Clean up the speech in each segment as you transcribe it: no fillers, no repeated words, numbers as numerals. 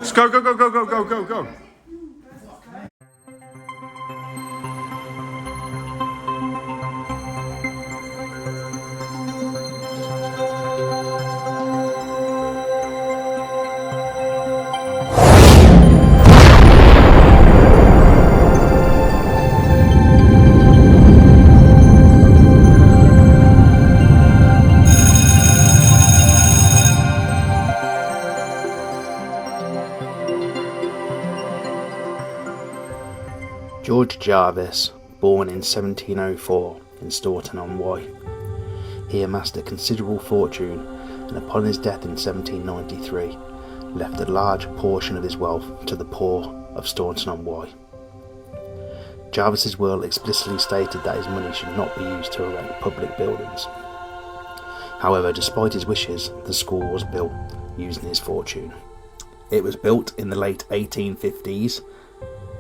Just go, go, go, go, go, go, go, go. George Jarvis, born in 1704 in Staunton-on-Wye. He amassed a considerable fortune and upon his death in 1793 left a large portion of his wealth to the poor of Staunton-on-Wye. Jarvis's will explicitly stated that his money should not be used to erect public buildings. However, despite his wishes, the school was built using his fortune. It was built in the late 1850s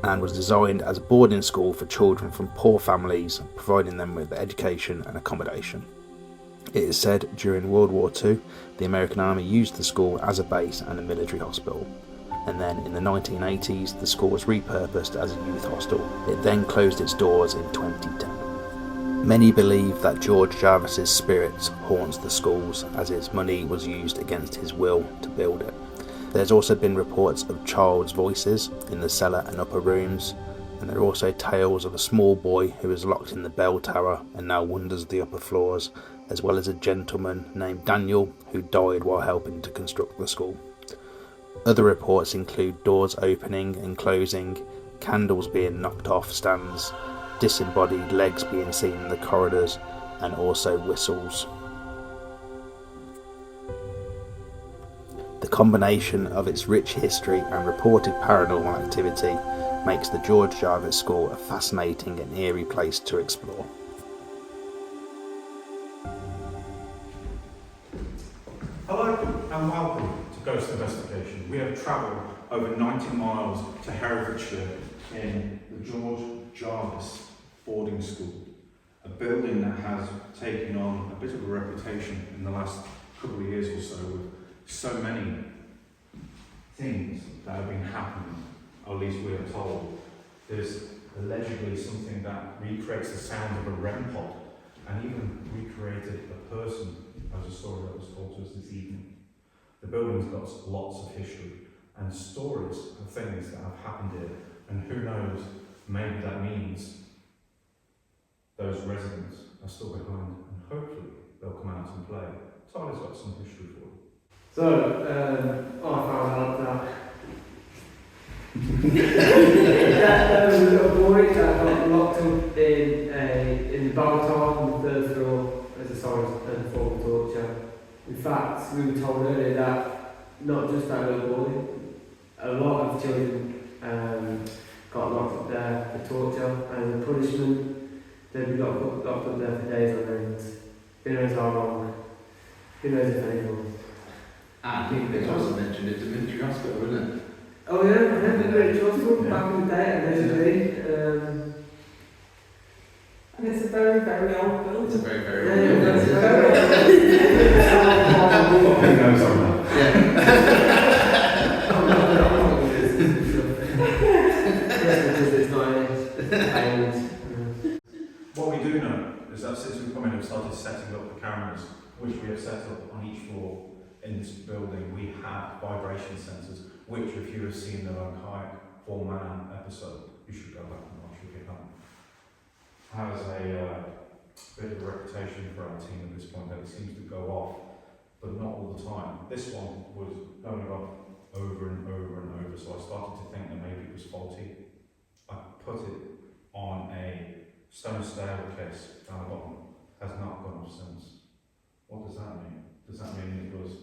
and was designed as a boarding school for children from poor families, providing them with education and accommodation. It is said during World War II, the American Army used the school as a base and a military hospital, and then in the 1980s the school was repurposed as a youth hostel. It then closed its doors in 2010. Many believe that George Jarvis's spirit haunts the schools as his money was used against his will to build it. There's also been reports of child's voices in the cellar and upper rooms, and there are also tales of a small boy who was locked in the bell tower and now wanders the upper floors, as well as a gentleman named Daniel who died while helping to construct the school. Other reports include doors opening and closing, candles being knocked off stands, disembodied legs being seen in the corridors, and also whistles. The combination of its rich history and reported paranormal activity makes the George Jarvis School a fascinating and eerie place to explore. Hello and welcome to Ghost Investigation. We have travelled over 90 miles to Herefordshire in the George Jarvis Boarding School, a building that has taken on a bit of a reputation in the last couple of years or so with so many things that have been happening, or at least we are told. There's allegedly something that recreates the sound of a REM pod and even recreated a person, as a story that was told to us this evening. The building's got lots of history and stories of things that have happened here, and who knows, maybe that means those residents are still behind and hopefully they'll come out and play. Tyler's got some history for you. So, I found out that there was a little boy that got locked up in the bar top on the third floor as a sign of form of torture. In fact, we were told earlier that not just that little boy, a lot of children got locked up there for torture, and the punishment, they'd be locked up there for days on end. Who knows how long? Who knows if anyone? I think they also mentioned it's a military hospital, isn't it? Oh yeah, I had the military hospital back in the day, and it's a very, very old building. It's a very, very yeah, old building. it's very What we do know is that since we've come in and started setting up the cameras, which we have set up on each floor in this building, we have vibration sensors, which if you have seen the Kayak 4-man episode, you should go back and watch if you haven't. Has a bit of a reputation for our team at this point that it seems to go off, but not all the time. This one was going off over and over and over, so I started to think that maybe it was faulty. I put it on a stone staircase down the bottom, has not gone off since. What does that mean? Does that mean it was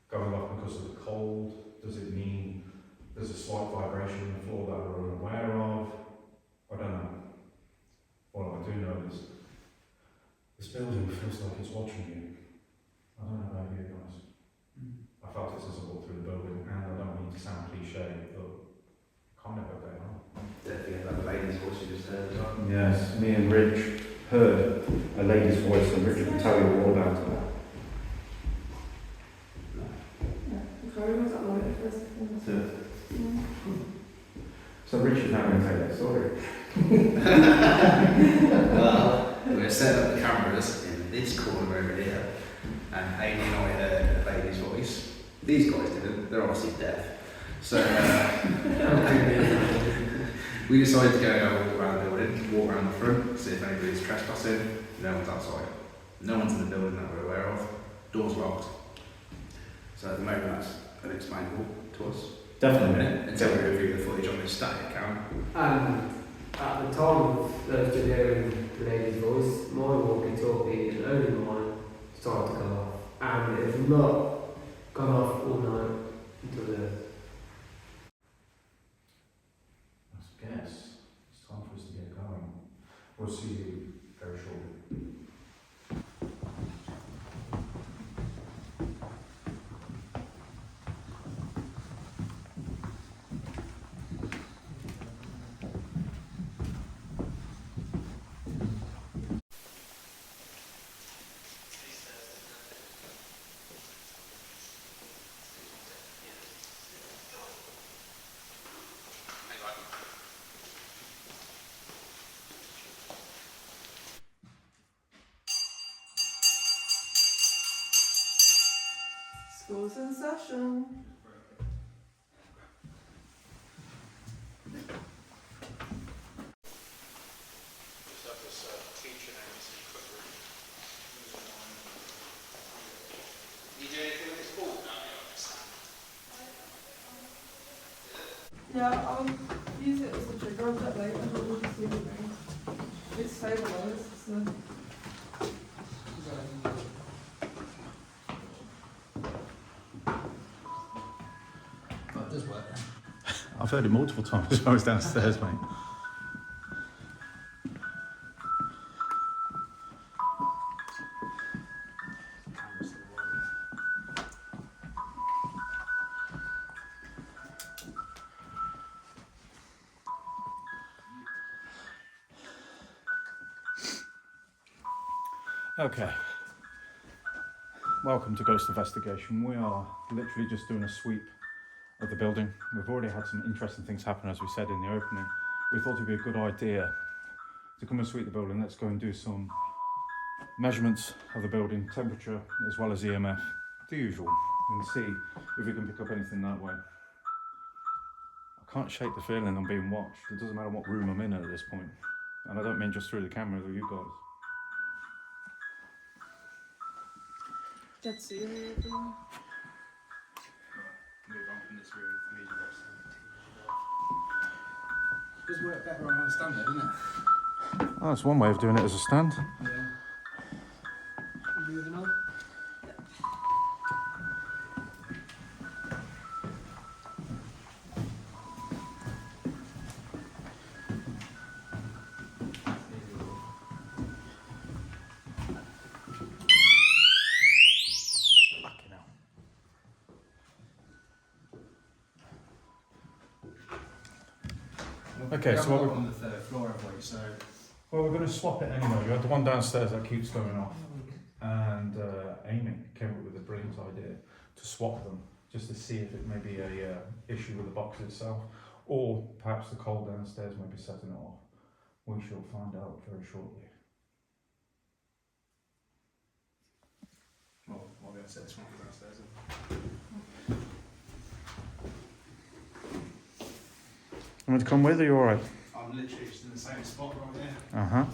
going off because of the cold? Does it mean there's a slight vibration on the floor that we're unaware of? I don't know. What I do know is this building feels like it's watching you. I don't know about you guys. I felt it as I walked through the building, and I don't mean to sound cliche, but kind of okay, huh? Definitely have that lady's voice you just heard as well. Yes, me and Rich heard a lady's voice, and Richard can tell you all about it. Sorry, was that right? going to tell that story. Well, we're setting up the cameras in this corner over here, and Amy and I heard a lady's voice. These guys didn't, they're obviously deaf. So we decided to go walk around the building, walk around the front, see if anybody's trespassing. No one's outside. No one's in the building that we're aware of. Door's locked. So at the moment that's unexplainable to us. Definitely. Until we review the footage on this static account. At the time of hearing the lady's voice, my walkie-talkie and only mine started to go off. And it has not gone off all night until the... I guess it's time for us to get going. We'll see you very shortly. School's in session. Yeah, I'll use it as a trigger a bit later, but we'll just leave it there. It's stabilised, so... That does work. I've heard it multiple times as I was downstairs, mate. Okay. Welcome to Ghost Investigation. We are literally just doing a sweep of the building. We've already had some interesting things happen, as we said in the opening. We thought it'd be a good idea to come and sweep the building. Let's go and do some measurements of the building, temperature as well as EMF, the usual, and see if we can pick up anything that way. I can't shake the feeling I'm being watched. It doesn't matter what room I'm in at this point, and I don't mean just through the camera or you guys. Let's see it. Move on from this room. I mean, it does work better on a stand though, doesn't it? Oh, that's one way of doing it as a stand. Yeah. Moving on. Okay, so what we're, on the third floor, have we? So well, we're going to swap it anyway. We had the one downstairs that keeps going off, and Amy came up with a brilliant idea to swap them, just to see if it may be a issue with the box itself, or perhaps the cold downstairs may be setting it off. We shall find out very shortly. well, I'll be able to set this one up downstairs. You want to come with, or are you alright? I'm literally just in the same spot right there. Uh-huh.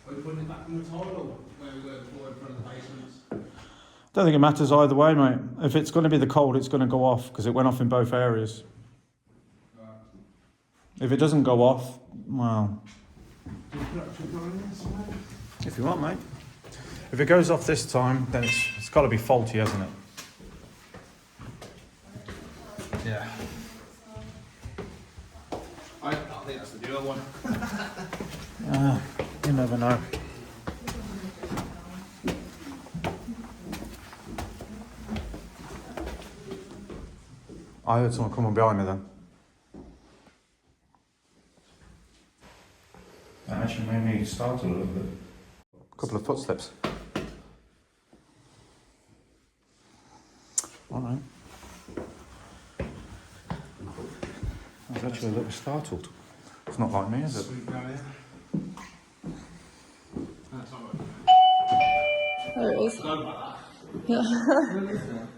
Are we putting it back in the tile or where we were before in front of the basements? Don't think it matters either way, mate. If it's going to be the cold, it's going to go off because it went off in both areas. Right. If it doesn't go off, well, Do you put up to the line there somewhere? if you want, mate. If it goes off this time, then it's got to be faulty, hasn't it? Yeah. I think that's the newer one. You never know. I heard someone coming behind me then. That actually made me start a little bit. A couple of footsteps. Alright. actually a little startled. It's not like me, is it? Sweet barrier. That's not working. There it is. Forgot about Yeah. Where is that?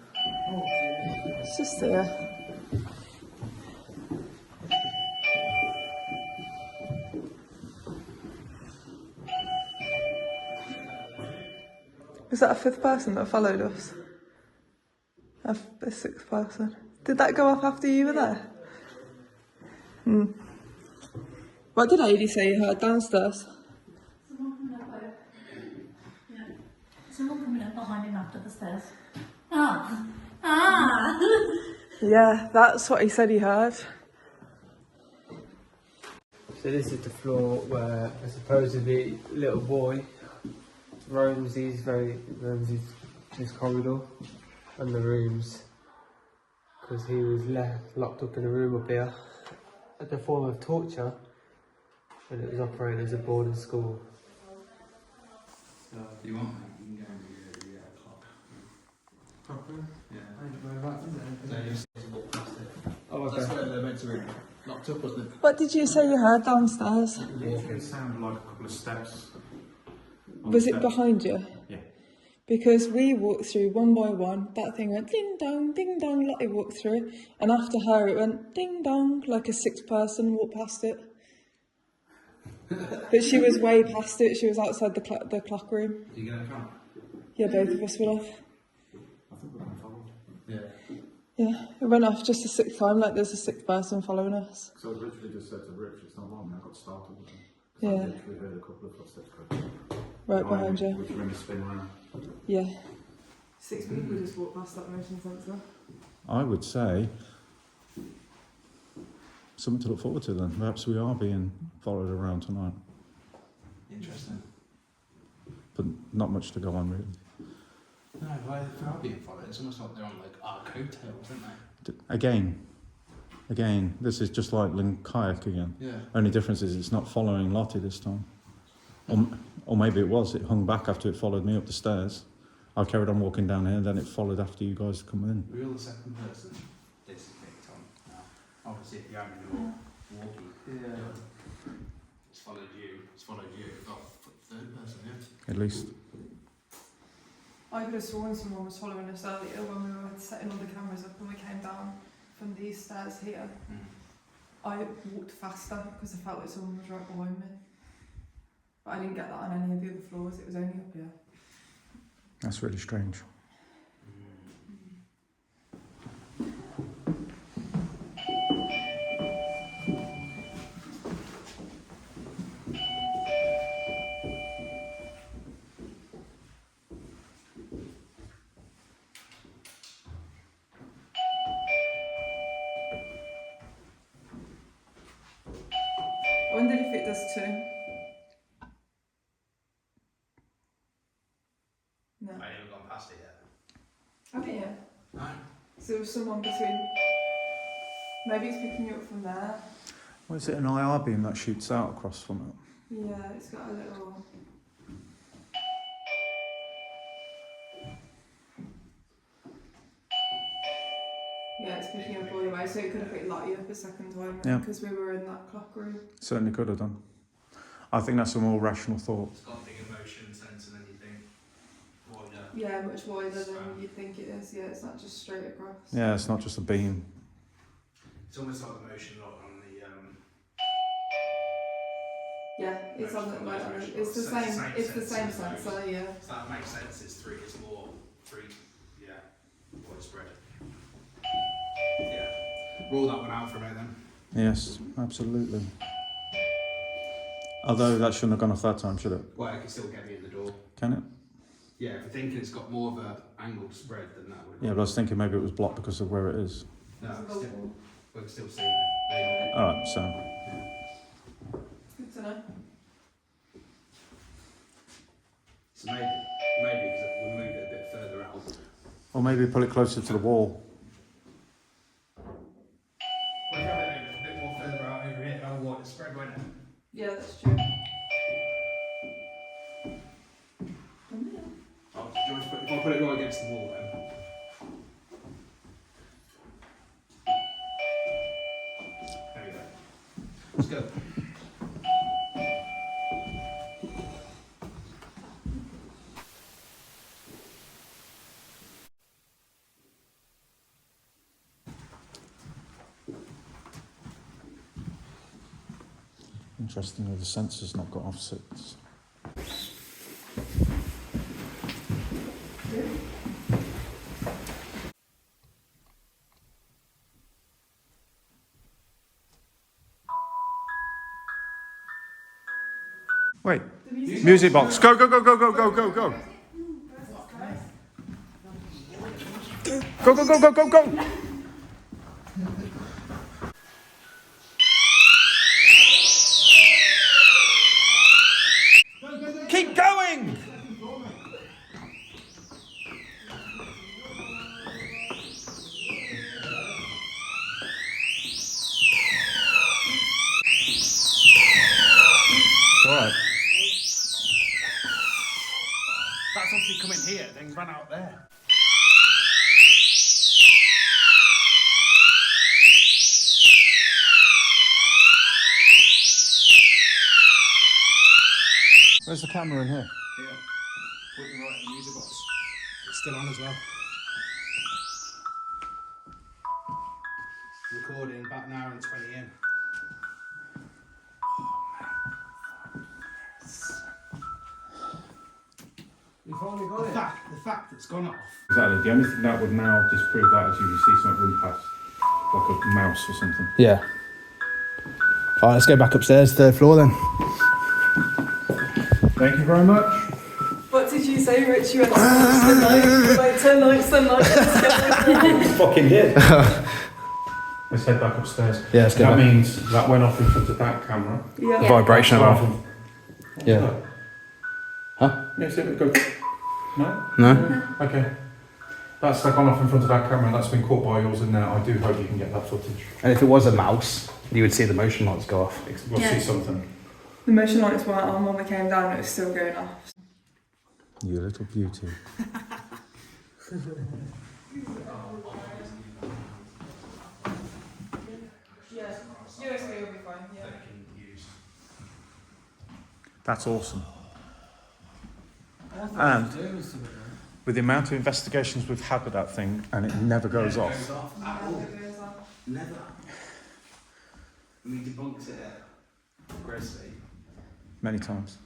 It's just there. Was that a fifth person that followed us? A sixth person. Did that go off after you were there? Hmm. What did Aidy say you heard downstairs? Someone coming up there. Yeah. Someone coming up behind him after the stairs. Ah! Ah! Yeah, that's what he said he heard. So this is the floor where a supposedly little boy roams this corridor and the rooms, because he was locked up in a room up here at the form of torture when it was operated as a boarding school. Do you want that? You can go and do the clock. Proper? Yeah. So you just walk past it. Oh, That's okay. where they're meant to be locked up, wasn't it? What did you say you heard downstairs? It sounded like a couple of steps. Was it behind you? Yeah. Because we walked through one by one, that thing went ding dong, like it walked through, and after her it went ding dong, like a sixth person walked past it. But she was way past it, she was outside the clock room. Did you get a car? Yeah, both of us were off. I think we're being followed. Yeah. Yeah, it went off just a sixth time, like there's a sixth person following us. So I literally just said to Rich, it's not long, I got startled with them. Yeah. I literally heard a couple of footsteps go. Right behind you. Which were in a spin round. Yeah. 6 people just walked past that motion sensor. I would say something to look forward to then. Perhaps we are being followed around tonight. Interesting. But not much to go on really. No, why they are being followed? It's almost like they're on like our coattails, aren't they? Again, this is just like Lynn Kayak again. Yeah. Only difference is it's not following Lottie this time. Or maybe it was, it hung back after it followed me up the stairs. I carried on walking down here and then it followed after you guys come in. We're all the second person. This is picked on now. Obviously, if you're having your walkie, it's followed you. Got third person, yeah. At least. I could have sworn someone was following us earlier when we were setting all the cameras up and we came down from these stairs here. I walked faster because I felt like someone was right behind me. But I didn't get that on any of the other floors, it was only up here. That's really strange. I wondered if it does too. No. I haven't gone past it yet. Have it here? No. So there was someone between. Maybe it's picking you up from there. Well, is it an IR beam that shoots out across from it? Yeah, it's got a little. Yeah, it's picking up all the way, so it could have picked Lottie up a second time Yeah. because we were in that clock room. Certainly could have done. I think that's a more rational thought. It's got a bigger motion sensor than you think. Wider. Yeah, much wider than you'd think it is. Yeah, it's not just straight across. Yeah, it's not just a beam. It's almost like the motion lock on the Yeah, it's on the Motion- like, motion it's the box. same. It's the same sensor. Yeah. So that makes sense. It's more widespread. Yeah. Rule that one out for a minute then. Yes, absolutely. Although that shouldn't have gone off that time, should it? Well, it can still get me in the door. Can it? Yeah, if we're thinking it's got more of a angled spread than that would. Yeah, but I was thinking maybe it was blocked because of where it is. No, It's we can still see it. Alright, so. Good to know. So maybe because we move it a bit further out. Or maybe pull it closer to the wall. Well, if you have it a bit more further out over here, how wide the spread, won't it? Yeah, that's true. Oh, do you want to put, if I put it right against the wall then? There we go. Interestingly, the sensor's not got off 6. Wait, music box. Go, go, go, go, go, go, go, go. Go, go, go, go, go, go. Keep going. All right. That's obviously come in here, then run out there. Where's the camera in here? Here. Pointing right at the music box. It's still on as well. Recording about an hour and 20 in. We finally got it. The fact it's gone off. Exactly. The only thing that would now disprove that is if you see something run past, like a mouse or something. Yeah. Alright, let's go back upstairs, 3rd floor then. Thank you very much. What did you say, Rich? You went to night, like 10 nights, 10 nights. Fucking did. Let's head back upstairs. Yeah, let's go That back. means that went off in front of that camera. Yeah. Vibration That's alarm. off. Yeah. Huh? Yeah, see it go. No? No? Okay. That's gone off in front of that camera and that's been caught by yours in there. I do hope you can get that footage. And if it was a mouse, you would see the motion lights go off. We'll Yeah. see something. The motion lights weren't on when we came down, it was still going off. You little beauty. Yeah, USB will be fine, yeah. That's awesome. And with the amount of investigations we've had with that thing and it never goes off. Never. We debunked it at Gracie. Many times.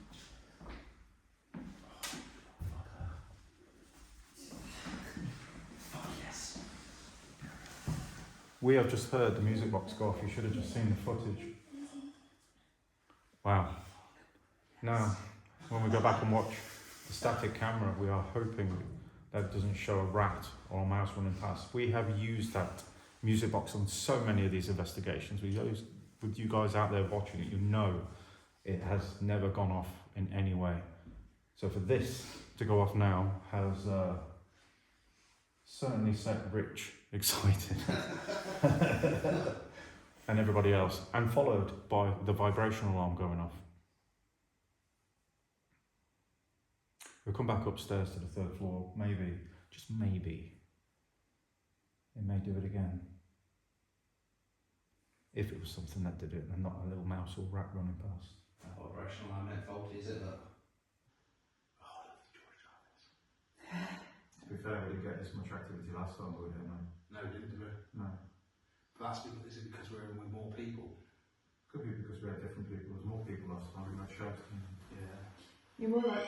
We have just heard the music box go off. You should have just seen the footage. Wow. Now, when we go back and watch the static camera, we are hoping that it doesn't show a rat or a mouse running past. We have used that music box on so many of these investigations. With you guys out there watching it, you know it has never gone off in any way. So for this to go off now has certainly set Rich excited and everybody else, and followed by the vibration alarm going off. We'll come back upstairs to the 3rd floor, maybe, just maybe, it may do it again. If it was something that did it and not a little mouse or rat running past. That vibration alarm ain't faulty, is it? That? Oh, I love the George Jarvis. To be fair, we didn't get this much activity last time, but we didn't know. No, didn't do it. No. But that's because, is it because we're in with more people? Could be because we had different people. There was more people last time. We had shouting. Yeah. You're more like...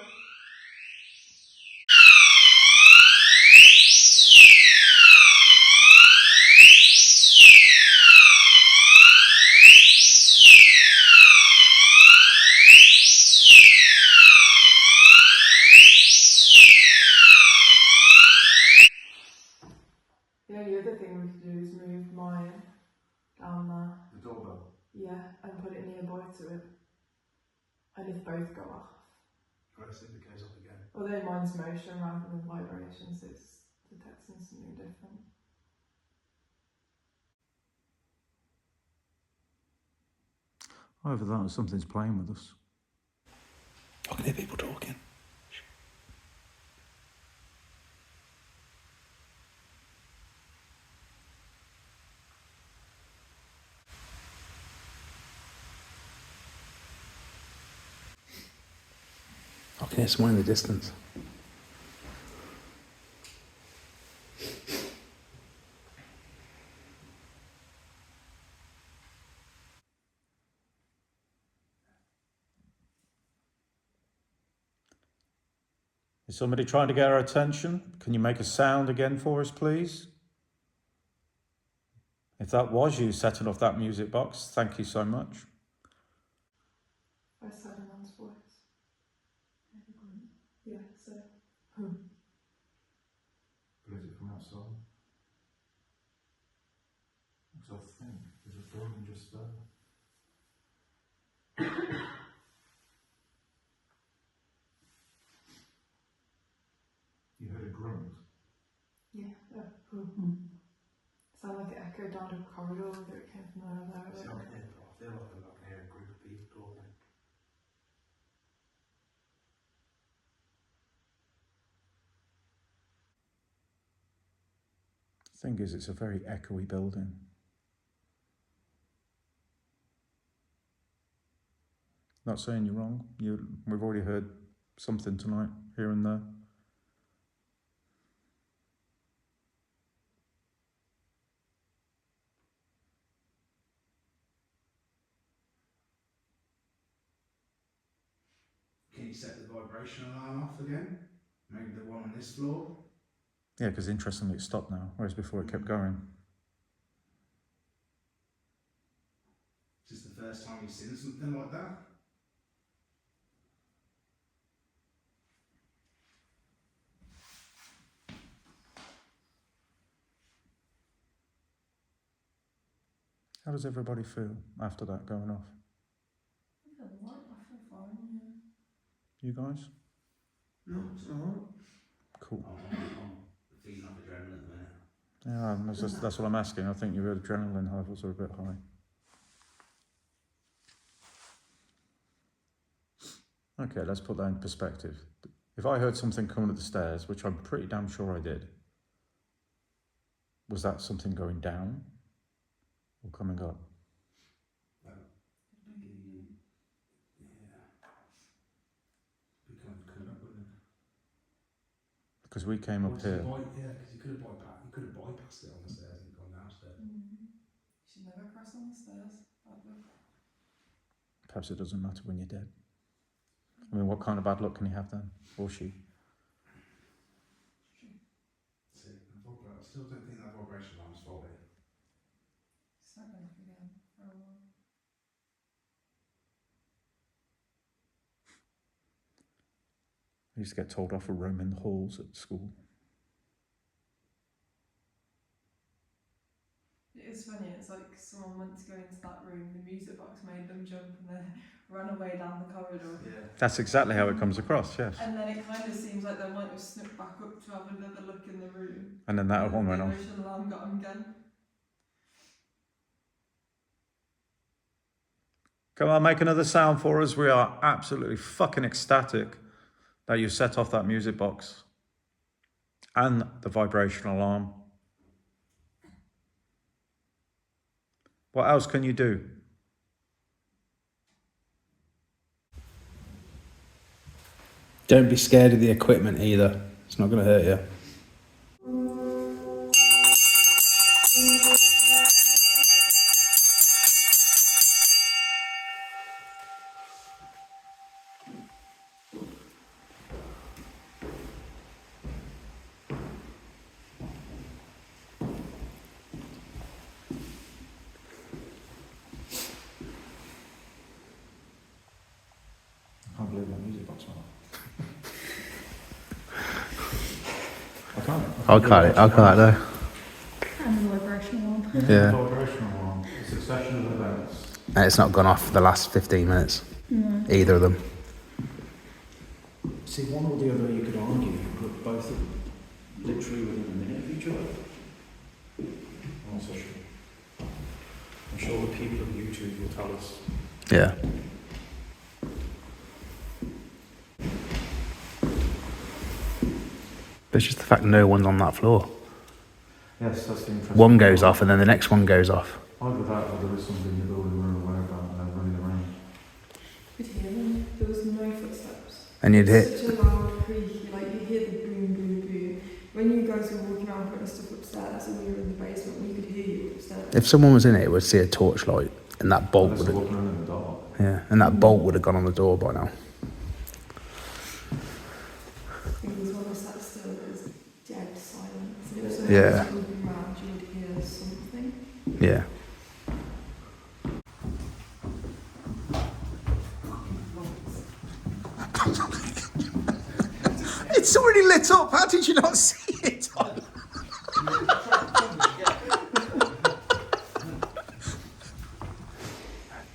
The only other thing we could do is move mine down there. The doorbell. Yeah, and put it nearby to it. And if both go off. Progressive, it goes up again. Although mine's motion rather than vibrations, it's detecting something different. Either that or something's playing with us. I can hear people talking. I can hear someone in the distance. Is somebody trying to get our attention? Can you make a sound again for us, please? If that was you setting off that music box, thank you so much. I said a man's voice. Yeah, so. But is it from outside? Because I think there's a building just there. You heard a grunt? Yeah. Sounded like it echoed down the corridor, whether it came from there. I feel like I can hear a group of people talking. The thing is, it's a very echoey building. Not saying you're wrong. We've already heard something tonight, here and there. Can you set the vibration alarm off again? Maybe the one on this floor? Yeah, because interestingly it stopped now, whereas before it kept going. Is this the first time you've seen something like that? How does everybody feel after that going off? I feel fine, You guys? No, it's alright. Cool. I'm feeding off adrenaline at the minute. Yeah, that's what I'm asking. I think your adrenaline levels are a bit high. Okay, let's put that in perspective. If I heard something coming up the stairs, which I'm pretty damn sure I did, was that something going down or coming up? Yeah. Be coming up, wouldn't it? Because we came up here. Yeah, because you could have bypassed it on the stairs and gone downstairs. You should never cross on the stairs. Bad luck. Perhaps it doesn't matter when you're dead. I mean, what kind of bad luck can you have then? Or she? See, I still don't think that vibration alarm's faulty. It's not going off again for a while. I used to get told off for roaming the halls at school. It is funny, it's like someone went to go into that room, the music box made them jump and then ran away down the corridor. Yeah. That's exactly how it comes across, yes. And then it kind of seems like they might have snuck back up to have another look in the room. And then that one went off. The vibration alarm got them again. Come on, make another sound for us. We are absolutely fucking ecstatic that you set off that music box and the vibration alarm. What else can you do? Don't be scared of the equipment either. It's not going to hurt you. I can't believe that music box went off. I can't though. And the vibration alarm. Yeah. Vibration alarm. A succession of events. And it's not gone off for the last 15 minutes. No. Either of them. See, one or the other you could argue, but both are literally within a minute of each other. I'm not so sure. I'm sure the people of YouTube will tell us. Yeah. But it's just the fact no one's on that floor. Yes, that's the interesting. One goes off and then the next one goes off. Either that or there is somebody in the building we're aware about and they're running around. You could hear them. There was no footsteps. And you'd hit. Such a loud creak, like you hear the boom, boom, boom. When you guys were walking around putting stuff upstairs and we were in the basement, we could hear you upstairs. If someone was in it, it would see a torchlight and that bolt Unless would they're have. walking around in the dark. Yeah, and that bolt would have gone on the door by now. We Yeah. Moving around, you would hear something. Yeah. It's already lit up. How did you not see it?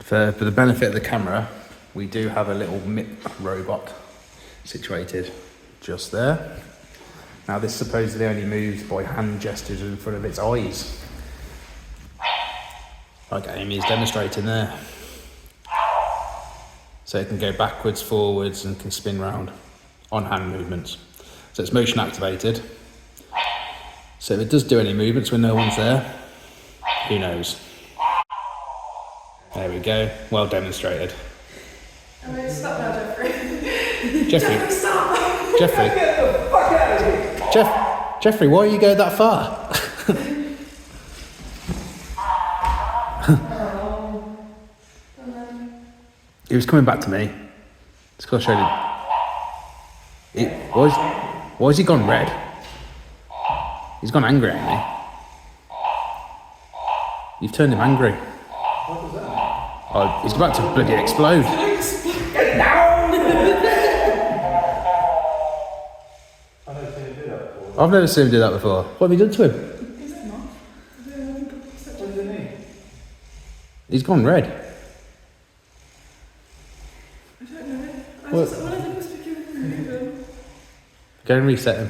For the benefit of the camera, we do have a little MIP robot situated just there. Now this supposedly only moves by hand gestures in front of its eyes, like Amy is demonstrating there. So it can go backwards, forwards, and can spin round on hand movements. So it's motion activated. So if it does do any movements when no one's there, who knows? There we go, well demonstrated. I mean, stop now, Jeffrey. Jeffrey, Stop! Jeffrey, Get the fuck out of here! Jeffrey, why you go that far? He was coming back to me. It's because I showed him. Why has he gone red? He's gone angry at me. You've turned him angry. What was that? Oh, he's about to bloody explode. I don't think he did that before. I've never seen him do that before. What have you done to him? What did it mean? He's gone red. I don't know. What? When I think was picking with moving. Go and reset him.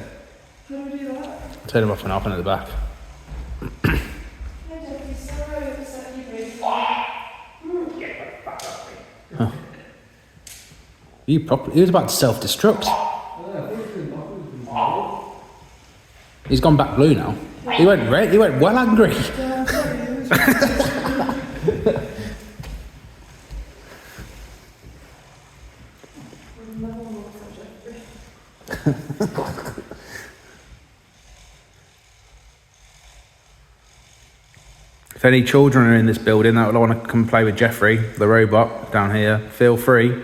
How do we do that? Turn him off and open at the back. He was about to self-destruct. He's gone back blue now. He went red. He went well angry. If any children are in this building that would want to come play with Jeffrey, the robot, down here, feel free.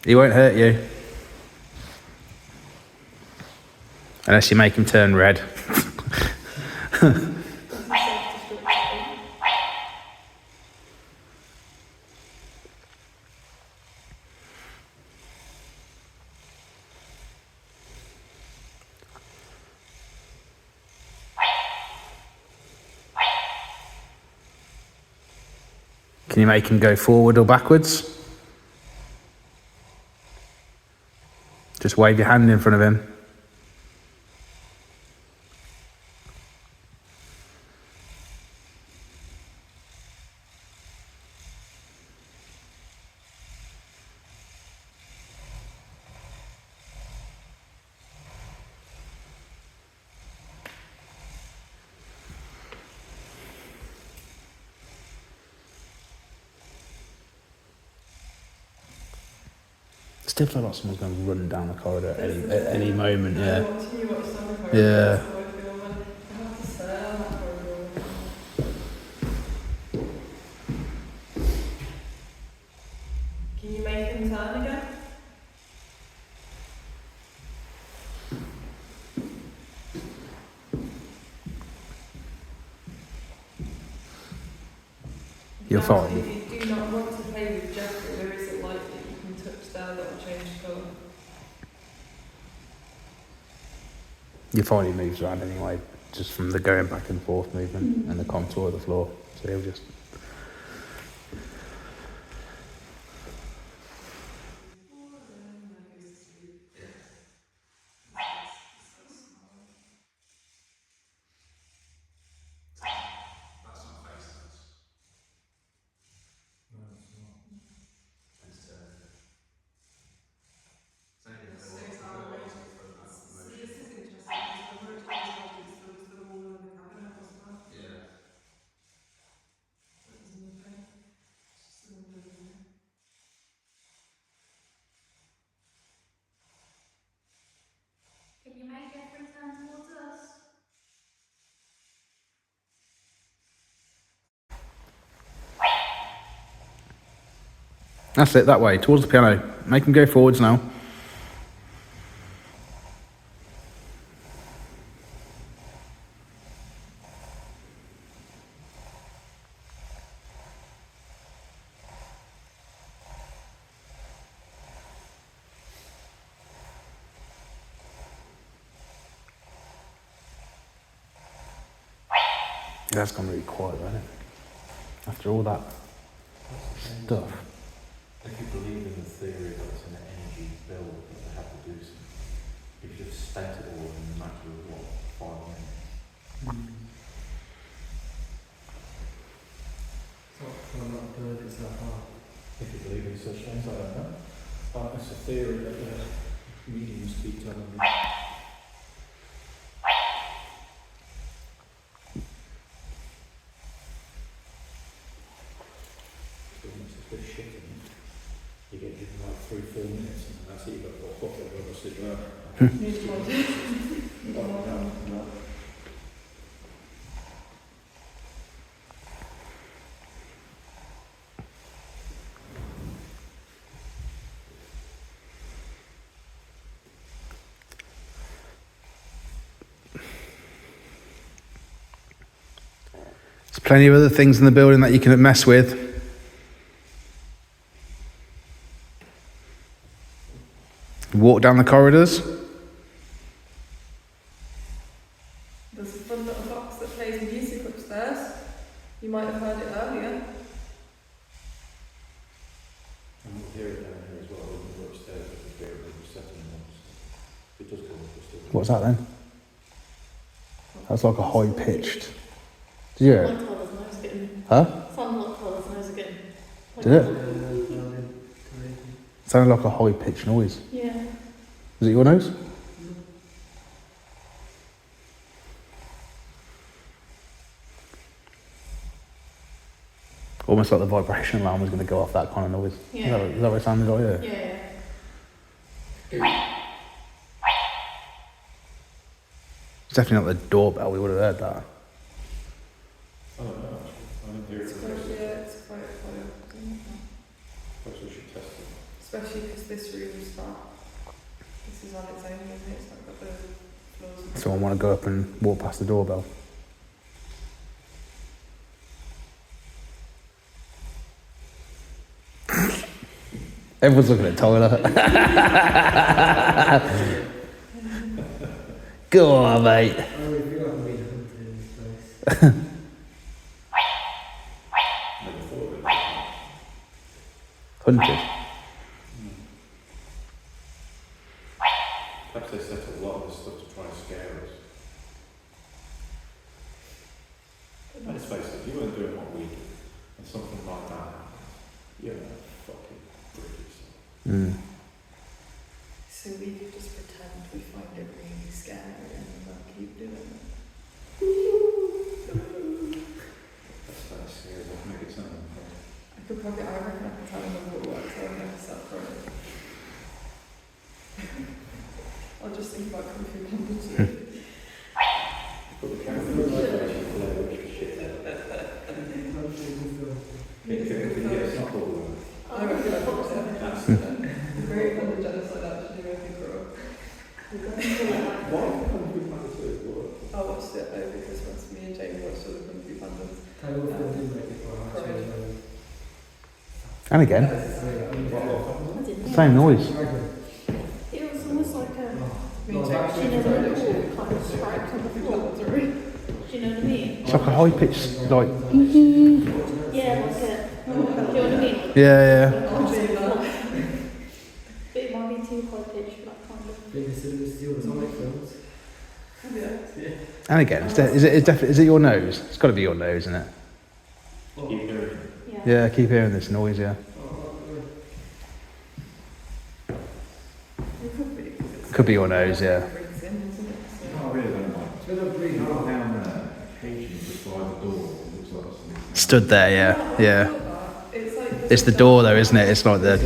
He won't hurt you. Unless you make him turn red. Can you make him go forward or backwards? Just wave your hand in front of him. Still feel like someone's going to run down the corridor at any moment, yeah. Yeah. Can you make him turn again? You're fine. If you do not want to play with Jeffrey, there is a light that you can touch there that will change colour. Your finally moves around anyway, just from the going back and forth movement and the contour of the floor. So he'll just... Can you make Jeffrey turn towards us? That's it, that way, towards the piano. Make him go forwards now. That's gone really quiet, hasn't it? After all that stuff. If you believe in the theory that it's an energy bill that they have to do something, if you've spent it all in a matter of what, 5 minutes? If you believe in such things, I don't know. But it's a theory that the mediums keep telling me. You get given like 3-4 minutes, and that's it. You've got to walk off the rest of There's plenty of other things in the building that you can mess with. Walk down the corridors. There's a fun little box that plays music upstairs. You might have heard it earlier. And we'll hear it down here as well. We're upstairs, but we hear it settling on. It does go up still. What's that then? That's like a high pitched. Did you hear it? Huh? Did it? Sounded like a high pitched noise. Yeah. Was it your nose? Almost like the vibration alarm was going to go off, that kind of noise. Yeah. Is that what it sounded like? Yeah. Yeah. It's definitely not the doorbell. We would have heard that. I don't know, actually. I didn't hear it. It's quite Perhaps we should test it. especially because this room's not. This is on its own, isn't it? It's not got the floors. So I want to go up and walk past the doorbell. Everyone's looking at Tyler. Go on, mate. I really feel like I'm being hunted in this place. Never thought of it. Hunted. Perhaps they set up a lot of this stuff to try and scare us. Let's face it, if you weren't doing what we do, and something like that happens, you're gonna fucking break yourself. Mm. So we could just pretend we find it really scary and we'll keep doing it. That's very scary, but make it sound fun. I could probably, I reckon I could tell them what works, so I'm going to set for it. I'll just think about comfy bandage. Put the camera in the vibration flare, which is shit. Yeah, it's not all I reckon I put it. that's Very fun to genocide actually when we grow up. why can't we find it work? I watched it over Christmas, me and Jamie watched all the Kung Fu Pandas. Tell me what I do make it for a Correct. And again, same noise. It was almost like a, Me and Jamie. you know, the little kind of stripes on the floor. Do you know what I mean? It's like a high pitched, like, Yeah, like a, do you know what I mean? yeah. But it might be too high pitched for that kind of. Big Silver Sonic films. Yeah. And again, is it your nose? It's got to be your nose, isn't it? Keep hearing it. Yeah. Yeah, I keep hearing this noise, yeah. Could be your nose, yeah. I really don't like it. It's been a really hard down there, occasionally just by the door, it looks like something. Stood there, yeah. It's like It's the door though, isn't it? It's like the...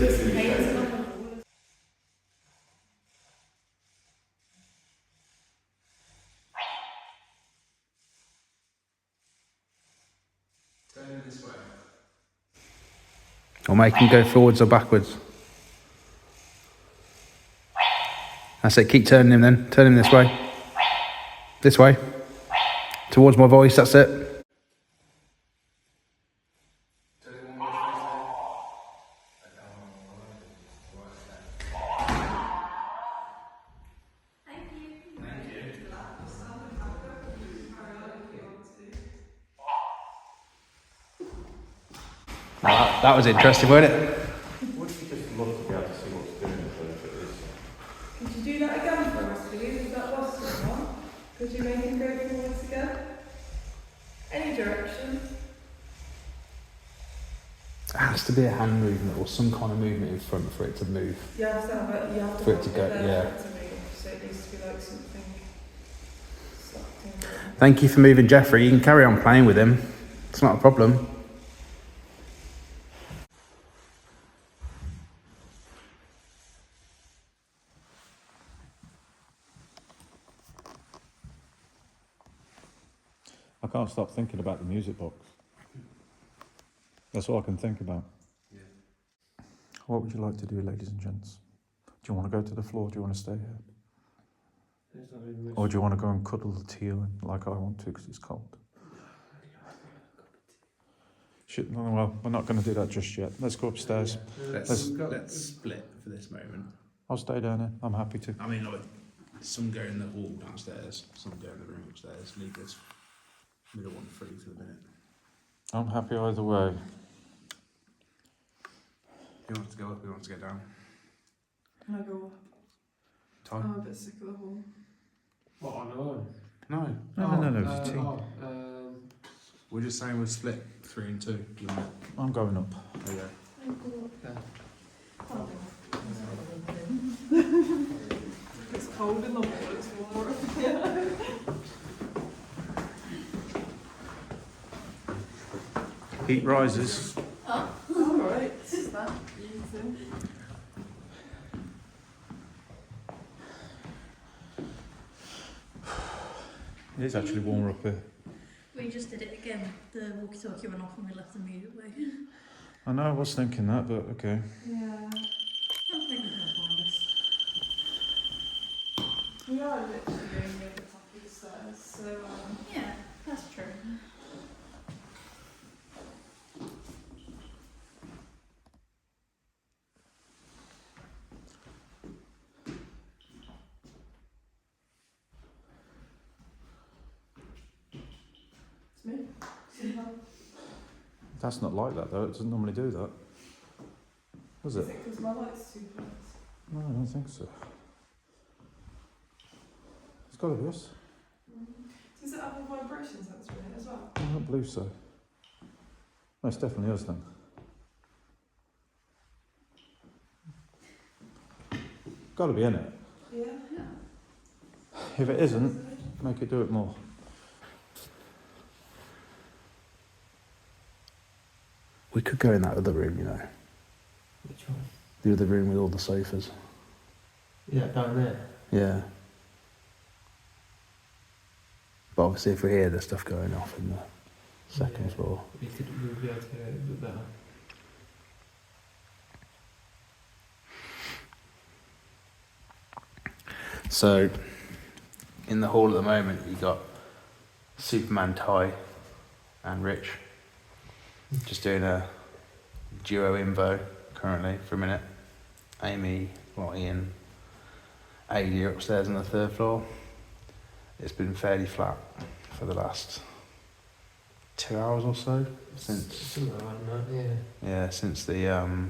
Or make him go forwards or backwards. That's it, keep turning him then. Turn him this way. This way. Towards my voice, that's it. That was interesting, wasn't it? Wouldn't you just love to be able to see what's doing so if it is? Could you do that again for us, please? Is that lost someone? Could you make him go forwards again? Any direction? It has to be a hand movement or some kind of movement in front for it to move. You have to have it, you have to For it hold to go, there yeah. for it to move, so it needs to be like something sucked in. Thank you for moving Jeffrey. You can carry on playing with him. It's not a problem. I can't stop thinking about the music box. That's all I can think about. Yeah. What would you like to do, ladies and gents? Do you want to go to the floor? Do you want to stay here? Or do you want to go and cuddle the teal like I want to because it's cold? Shit, no, well, we're not going to do that just yet. Let's go upstairs. Let's split for this moment. I'll stay down here. I'm happy to. I mean, like, some go in the hall downstairs, some go in the room upstairs. Leave this middle one free for the minute. I'm happy either way. Who wants to go up? Who wants to get down? Can I go up? Ty? I'm a bit sick of the hall. What, on our own? No, it's a team. We're just saying we'll split 3 and 2. I'm going up. Okay. It's cold in the hall, it's warm. Heat rises. Alright, is that easy? It is actually warmer up here. We just did it again. The walkie-talkie went off and we left immediately. I know, I was thinking that, but okay. Yeah. I don't think they're gonna find us. We are literally near the top of the stairs, so Yeah, that's true. it's me. That's not like that though, it doesn't normally do that. Does Is it? it because my light's too bright? No, I don't think so. It's got to be us. Does it have a vibration sensor in it as well? I don't believe so. No, it's definitely us then. Got to be in it. Yeah. If it isn't, make it do it more. We could go in that other room, you know. Which one? The other room with all the sofas. Yeah, down there. Yeah. But obviously if we hear the stuff going off in the second Yeah. floor. We'll be able to hear it a bit better. So, in the hall at the moment, you got Superman, Ty, and Rich just doing a duo invo currently for a minute. Amy, Lottie, and Adi are upstairs on the 3rd floor. It's been fairly flat for the last 2 hours or so since Something like that, yeah. since the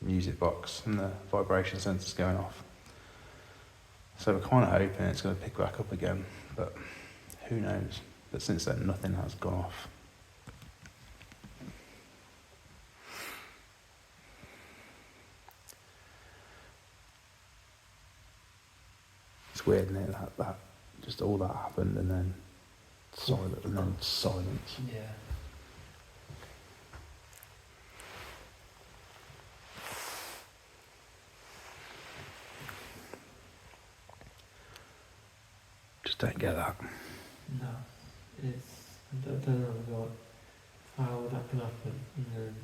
music box and the vibration sensors going off. So we're kind of hoping it's going to pick back up again, but who knows? But since then, nothing has gone off. It's weird, isn't it? That just all that happened and then silence. Yeah. Just don't get that. No. I don't know like how that can happen. And then,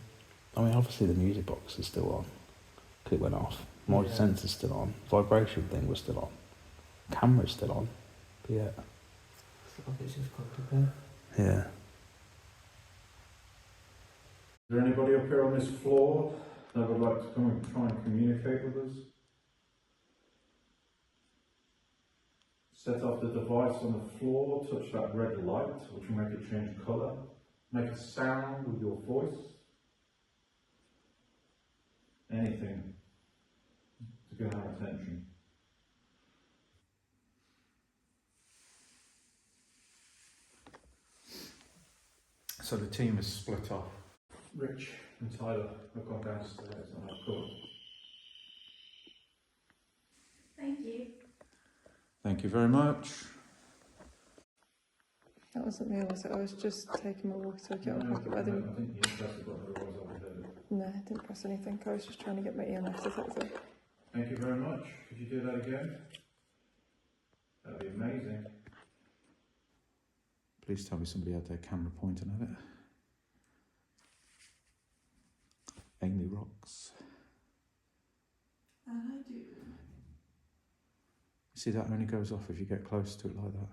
I mean, obviously the music box is still on. 'Cause it went off. My Yeah. sensor's still on. Vibration thing was still on. Camera's still on. But yeah. It's like it's just gone to bed. Yeah. Is there anybody up here on this floor that would like to come and try and communicate with us? Set off the device on the floor, touch that red light, which will make it change colour. Make a sound with your voice. Anything to get our attention. So the team is split off. Rich and Tyler have gone downstairs and I've got. Thank you. Thank you very much. That wasn't me, was it? I was just taking my walkie-talkie out of my pocket, but I didn't. I think you pressed the button, otherwise I would have heard it. No, I didn't press anything. I was just trying to get my EMF detector. Thank you very much. Could you do that again? That'd be amazing. Please tell me somebody had their camera pointing at it. Amy rocks. And I do. See, that only goes off if you get close to it like that.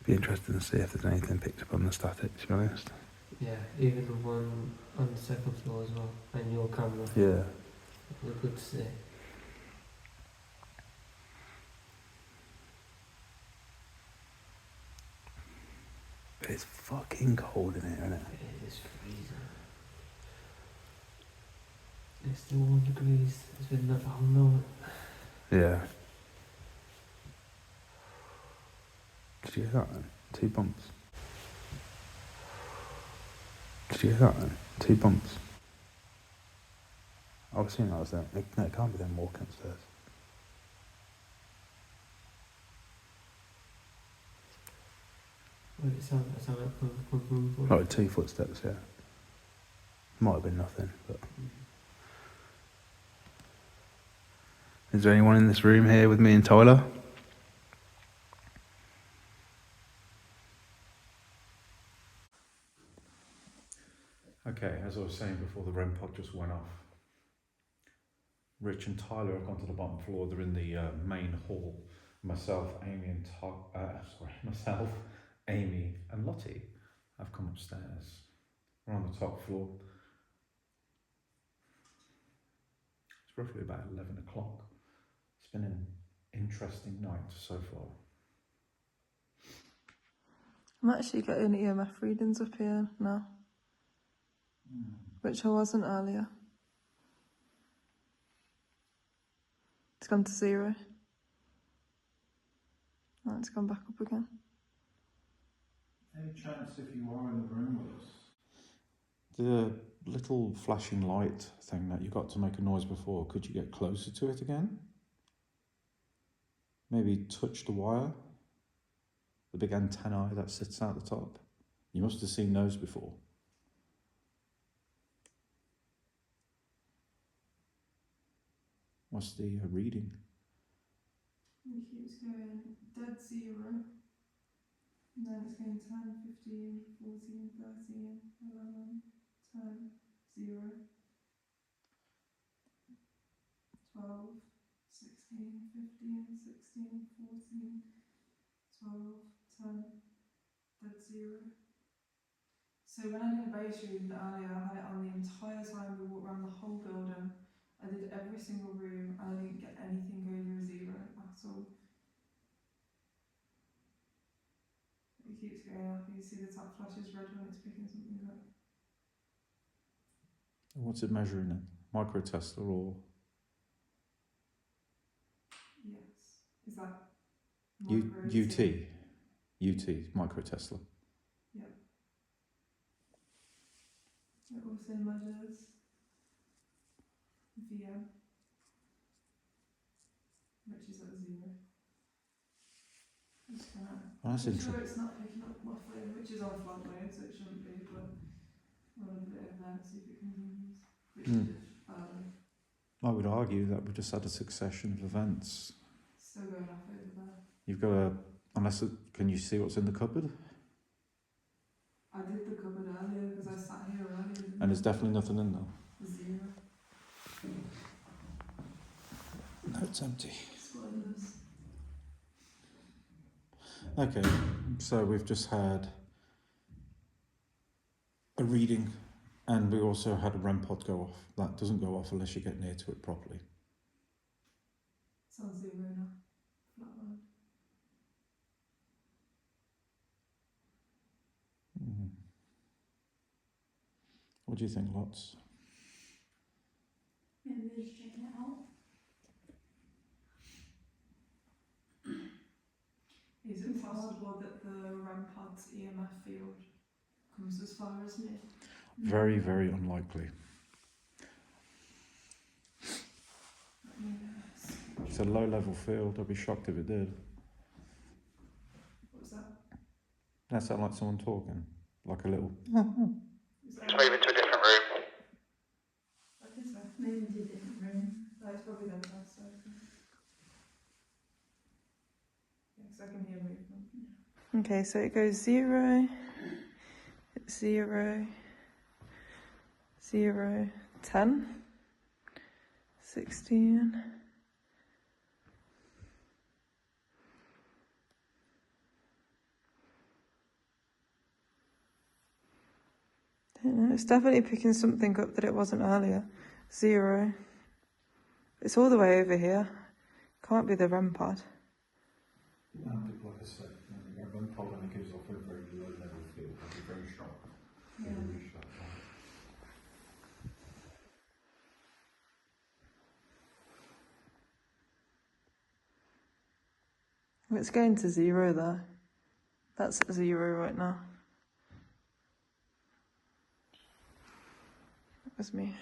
Be interested to see if there's anything picked up on the static, to be honest. Yeah, even the one on the second floor as well, and your camera. Yeah. It was good to see. But it's fucking cold in here, isn't it? It is freezing. It's still 1 degrees. It's been that whole night. Yeah. Did you hear that then? 2 bumps. Did you hear that then? 2 bumps. I was assuming that was them. No, it can't be them walking upstairs. What did it sound like? Like 2 footsteps, yeah. Might have been nothing, but... Is there anyone in this room here with me and Tyler? Okay, as I was saying before, the REM pod just went off. Rich and Tyler have gone to the bottom floor. They're in the main hall. Myself, Amy, and Lottie have come upstairs. We're on the top floor. It's roughly about 11 o'clock. It's been an interesting night so far. I'm actually getting EMF readings up here now, which I wasn't earlier. It's gone to 0. Oh, it's gone back up again. Any chance if you are in the room with us? The little flashing light thing that you got to make a noise before, could you get closer to it again? Maybe touch the wire? The big antennae that sits out the top? You must have seen those before. What's the reading? It keeps going dead 0. And then it's going 10, 15, 14, 13, 11, 10, 0, 12, 16, 15, 16, 14, 12, 10, dead 0. So when I did a base reading earlier, I had it on the entire time we walked around the whole building. I did every single room and I didn't get anything over a 0 at all. It keeps going up. You see the top flashes red when it's picking something up. What's it measuring in? Microtesla or? Yes. Is that UT? UT, microtesla. Yep. It also measures VM, which is at 0. I'm just gonna, That's I'm interesting. sure it's not picking up my phone, which is on flight mode, so it shouldn't be, but I'm going to put it over there and see if it continues, which is early. I would argue that we've just had a succession of events. Still going off over there. You've got a, can you see what's in the cupboard? I did the cupboard earlier because I sat here earlier. And there's definitely nothing in there. 0. No, it's empty. Spoilers. Okay, so we've just had a reading, and we also had a REM pod go off. That doesn't go off unless you get near to it properly. It's on 0 now. Flatline. Mhm. What do you think, Lots? Maybe we're just checking it out. Is it possible that the REM pod's EMF field comes as far as me? Very, very unlikely. Let me guess. It's a low-level field. I'd be shocked if it did. What was that? That sound like someone talking, like a little. Is that Let's move into a different room. what is that? Maybe into a different room. No, it's probably them outside. Yeah, because I can hear movement. Okay, so it goes 0, 0, 0, 10, 16. I don't know, it's definitely picking something up that it wasn't earlier. 0. It's all the way over here. Can't be the REM pod. Like I said, a REM pod only gives off a very low-level field, like a very sharp. Yeah. Very sharp. It's going to 0 there. That's at 0 right now. That was me.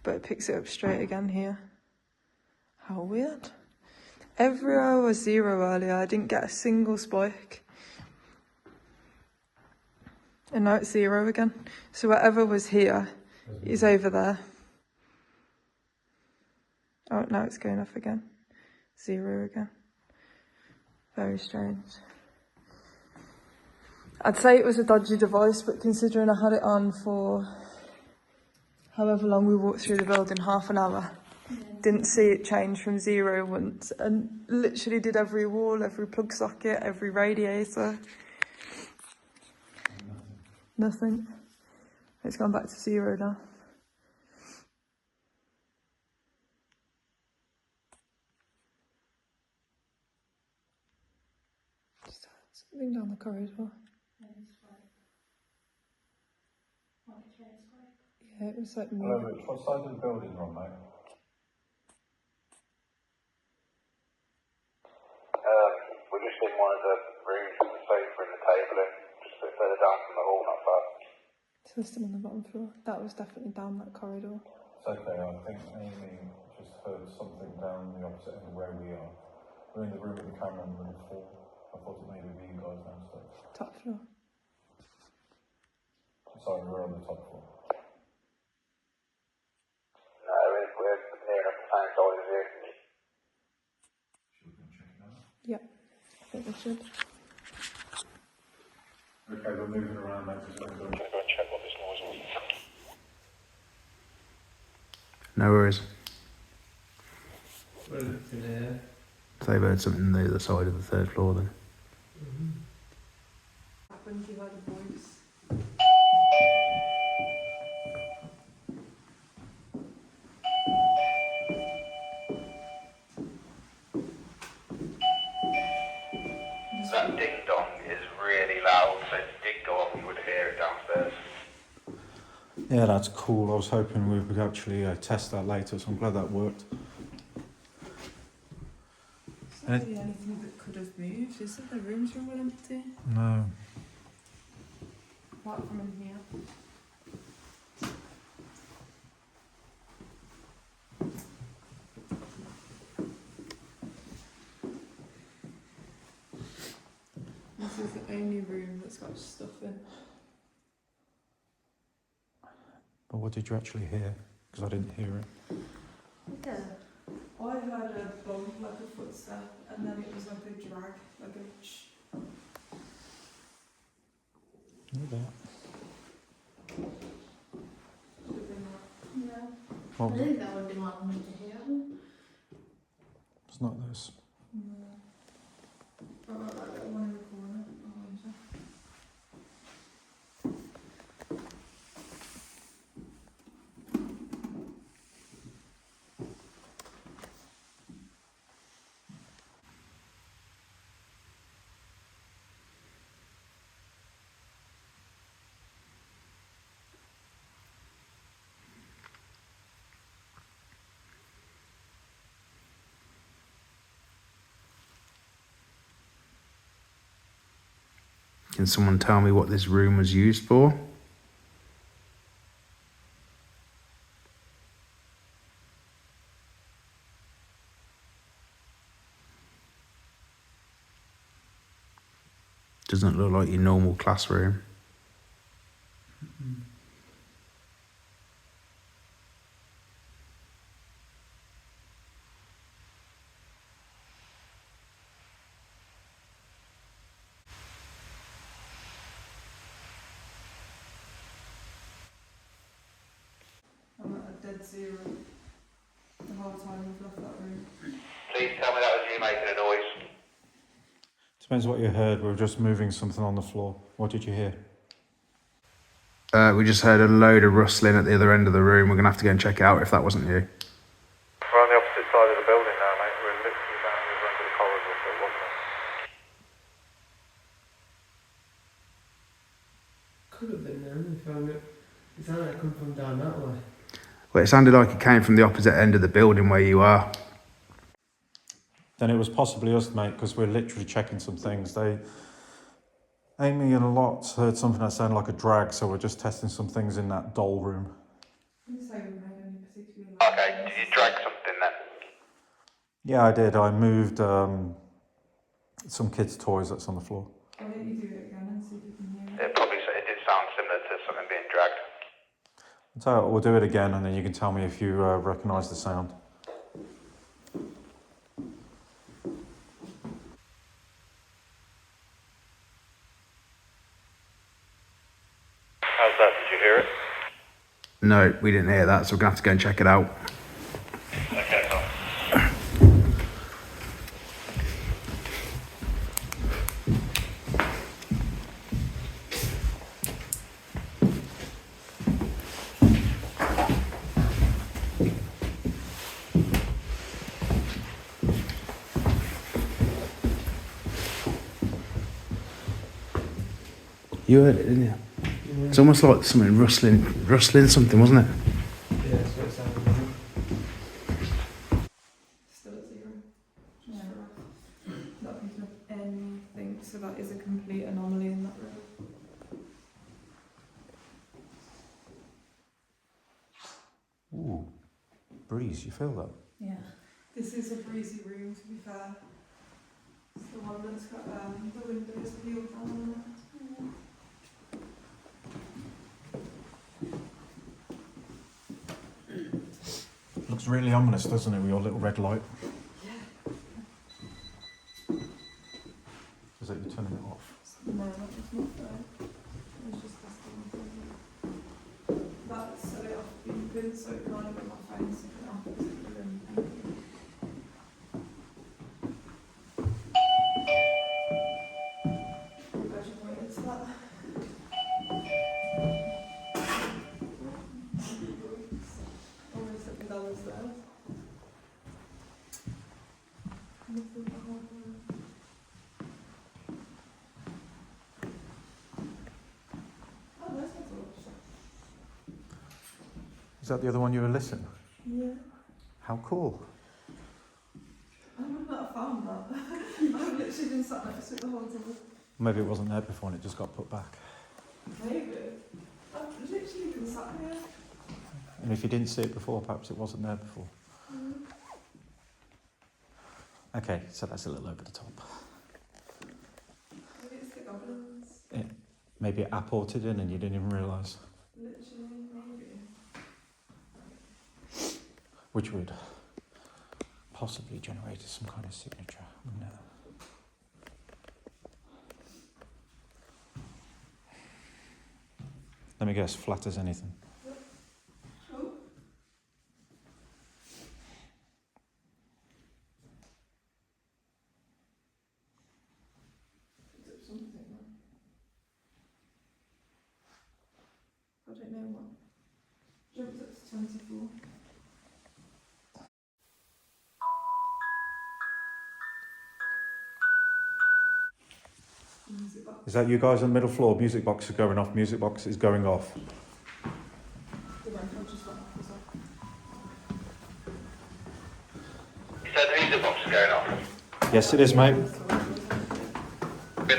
But it picks it up straight again here. How weird. Everywhere was 0 earlier. I didn't get a single spike. And now it's 0 again. So whatever was here is over there. Oh, now it's going off again. 0 again. Very strange. I'd say it was a dodgy device, but considering I had it on for however long we walked through the building, half an hour, didn't see it change from 0 once, and literally did every wall, every plug socket, every radiator. Nothing. It's gone back to 0 now. Just heard something down the corridor. Yeah, it was like Hello, more. Rich. What side of the building are on, mate? We're just in one of the rooms with the sofa and the table in, just a bit further down from the hall, not far. So we're still on the bottom floor. That was definitely down that corridor. It's okay, I think Amy just heard something down the opposite end of where we are. We're in the room with the camera on room 4. I thought it maybe be you guys downstairs. Top floor. Sorry, we're on the top floor. No, we're near enough the same side as you. Should we go check it out? Yeah, I think we should. Okay, we're moving around, mate. Just Go and check what this noise was. No worries. We're looking here. They've heard something on the other side of the 3rd floor then. Happened, you heard a voice. That ding dong is really loud, so if it did go off, you would hear it downstairs. Yeah, that's cool. I was hoping we would actually test that later, so I'm glad that worked. It's not really anything that could have moved, is it? The rooms were all empty. No. Apart from in here. This is the only room that's got stuff in. But what did you actually hear? because I didn't hear it. Yeah. I heard a bump, like a footstep, and then it was like a drag, like a Not that. should have been that. Yeah. What I was it? think that would be like me to hear. It's not this. No. Oh, like that one in the corner. Behind you. Can someone tell me what this room was used for? Doesn't look like your normal classroom. I'm at a dead zero the whole time we've left that room. Please tell me that was you making a noise. Depends what you heard. We were just moving something on the floor. What did you hear? We just heard a load of rustling at the other end of the room. We're going to have to go and check it out if that wasn't you. We're on the opposite side of the building now, mate. We're literally down the other end of the corridor, so it wasn't us. Could have been them if I knew. It sounded like it come from down that way. Well, it sounded like it came from the opposite end of the building where you are. Then it was possibly us, mate, because we're literally checking some things. Amy and a lot heard something that sounded like a drag, so we're just testing some things in that doll room. I didn't say we made any particularly Okay, did you drag something then? Yeah, I did. I moved some kids' toys that's on the floor. Why don't you do it again and see if you can hear it? It did sound similar to something being dragged. I'll tell you what, we'll do it again, and then you can tell me if you recognise the sound. How's that? Did you hear it? No, we didn't hear that, so we're going to have to go and check it out. Okay, fine. You heard it, didn't you? Yeah. It's almost like something rustling something, wasn't it? Yeah, that's what it sounded like. Still at zero. Just not picking up anything, so that is a complete anomaly in that room. Ooh, breeze, you feel that? Yeah. This is a breezy room, to be fair. It's the one that's got the windows peeled down on it. Looks really ominous, doesn't it, with your little red light? Yeah. Is that you turning it off? No, that was not there. It was just testing. That set it off beeping, so it kind of in my face and off as it was in beeping. I should wait into that. Almost at the dollars there. Nothing behind there. Oh, there's my torch. Is that the other one you were listening? Yeah. How cool. I would not have found that. I've literally been sat next to it the whole time. Maybe it wasn't there before and it just got put back. Maybe. I've literally been sat here. And if you didn't see it before, perhaps it wasn't there before. Okay, so that's a little over the top. Maybe it's the goblins. Maybe it apported in and you didn't even realise. Literally, maybe. which would possibly generate some kind of signature. No. Let me guess, flat as anything. I don't know what. Jumped up to 24. Is that you guys on the middle floor? Music box is going off, music box is going off. The rental just went off as well. You said the music box is going off. Yes, it is, mate. In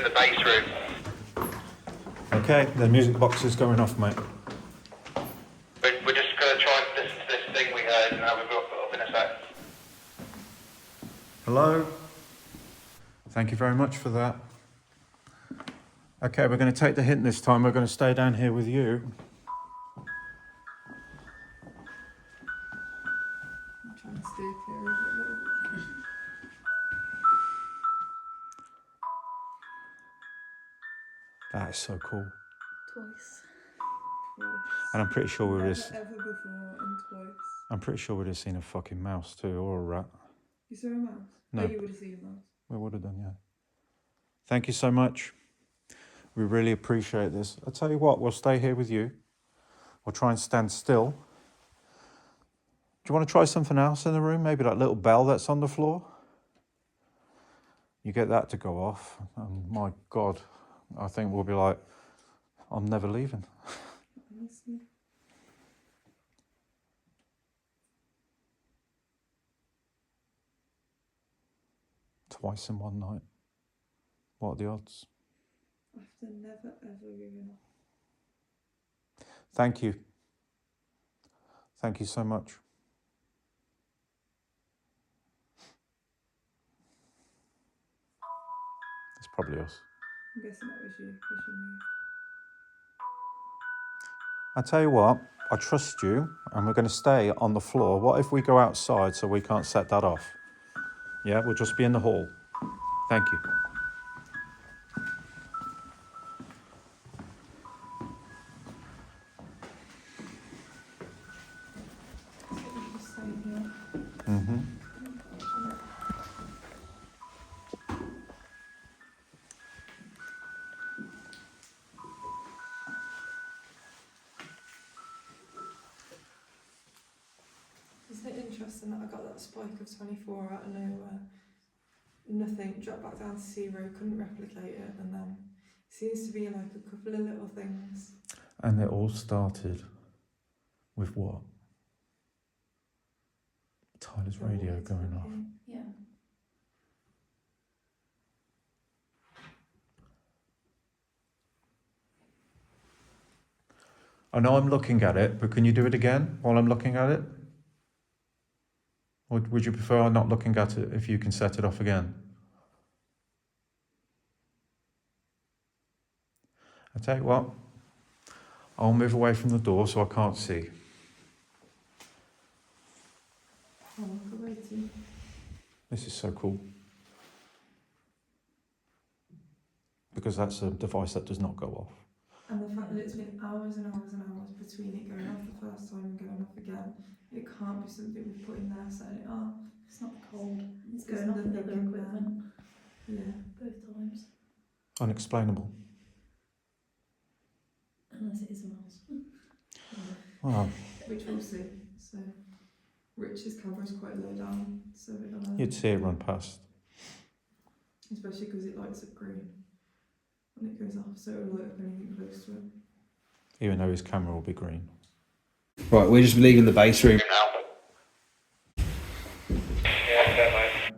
the base room. Okay, the music box is going off, mate. We're just going to try and listen to this thing we heard and we'll put up in a sec. Hello? Thank you very much for that. Okay, we're going to take the hint this time. We're going to stay down here with you. I'm trying to steer clear of it a little bit. That is so cool. Twice. And I'm pretty sure we would Never have. ever before and twice. I'm pretty sure we'd have seen a fucking mouse too, or a rat. You saw a mouse? No. Oh, you would have seen a mouse. We would have done, yeah. Thank you so much. We really appreciate this. I'll tell you what, we'll stay here with you. We'll try and stand still. Do you want to try something else in the room? Maybe that little bell that's on the floor? You get that to go off, and my God, I think we'll be like, I'm never leaving. Honestly. Twice in one night. What are the odds? After never ever giving up. Thank you. Thank you so much. It's probably us. I'm guessing that was you, because you moved. I tell you what, I trust you, and we're going to stay on the floor. What if we go outside so we can't set that off? Yeah, we'll just be in the hall. Thank you. So you just stay here. Mm-hmm. Isn't it interesting that I got that spike of 24 out of nowhere? Nothing, dropped back down to 0, couldn't replicate it, and then seems to be like a couple of little things. And it all started with what? Tyler's radio going off. Yeah. I know I'm looking at it, but can you do it again while I'm looking at it? Or would you prefer not looking at it if you can set it off again? I tell you what, I'll move away from the door so I can't see. I'll walk away too. This is so cool. Because that's a device that does not go off. And the fact that it's been hours and hours and hours between it going off the first time and going off again, it can't be something we've put in there setting it off. It's not cold. It's There's going off with nothing other in equipment Yeah. both times. Unexplainable. Unless it is a mouse. Well, Which we'll see. So, Rich's camera's quite low down, so it'll, you'd see it run past. especially because it lights up green when it goes off, so it'll light up anything close to it. Even though his camera will be green. Right, we're just leaving the base room.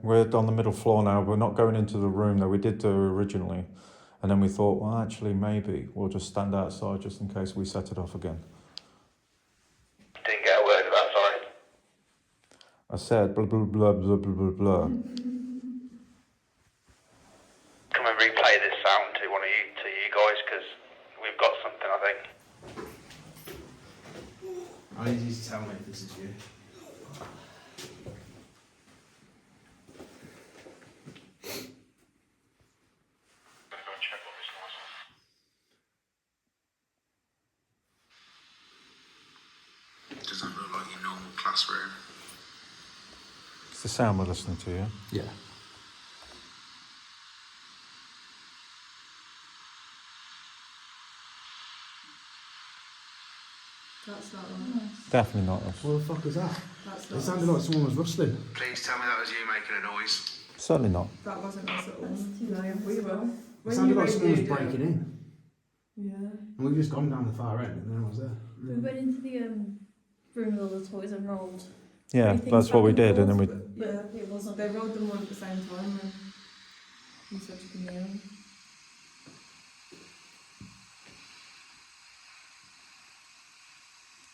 We're on the middle floor now. We're not going into the room that we did do originally. And then we thought, well, actually, maybe we'll just stand outside just in case we set it off again. Didn't get a word of that, sorry. I said, blah, blah, blah, blah, blah, blah, blah. Come and replay this sound to you guys, because we've got something, I think. I need you to tell me if this is you. classroom. It's the sound we're listening to, yeah? Yeah. That's not right. Definitely not us. What the fuck was that? That's It not sounded us. like someone was rustling. Please tell me that was you making a noise. Certainly not. That wasn't us at all. That's too No, nice. we were. It sounded like someone was radio, breaking in. Yeah. And we've just gone down the far end and no one's there. We went into the room with all the toys and rolled. Yeah, Everything's that's what back we and did, and then we. forth, Yeah. But it wasn't. They rolled them all at the same time and you said you can hear them.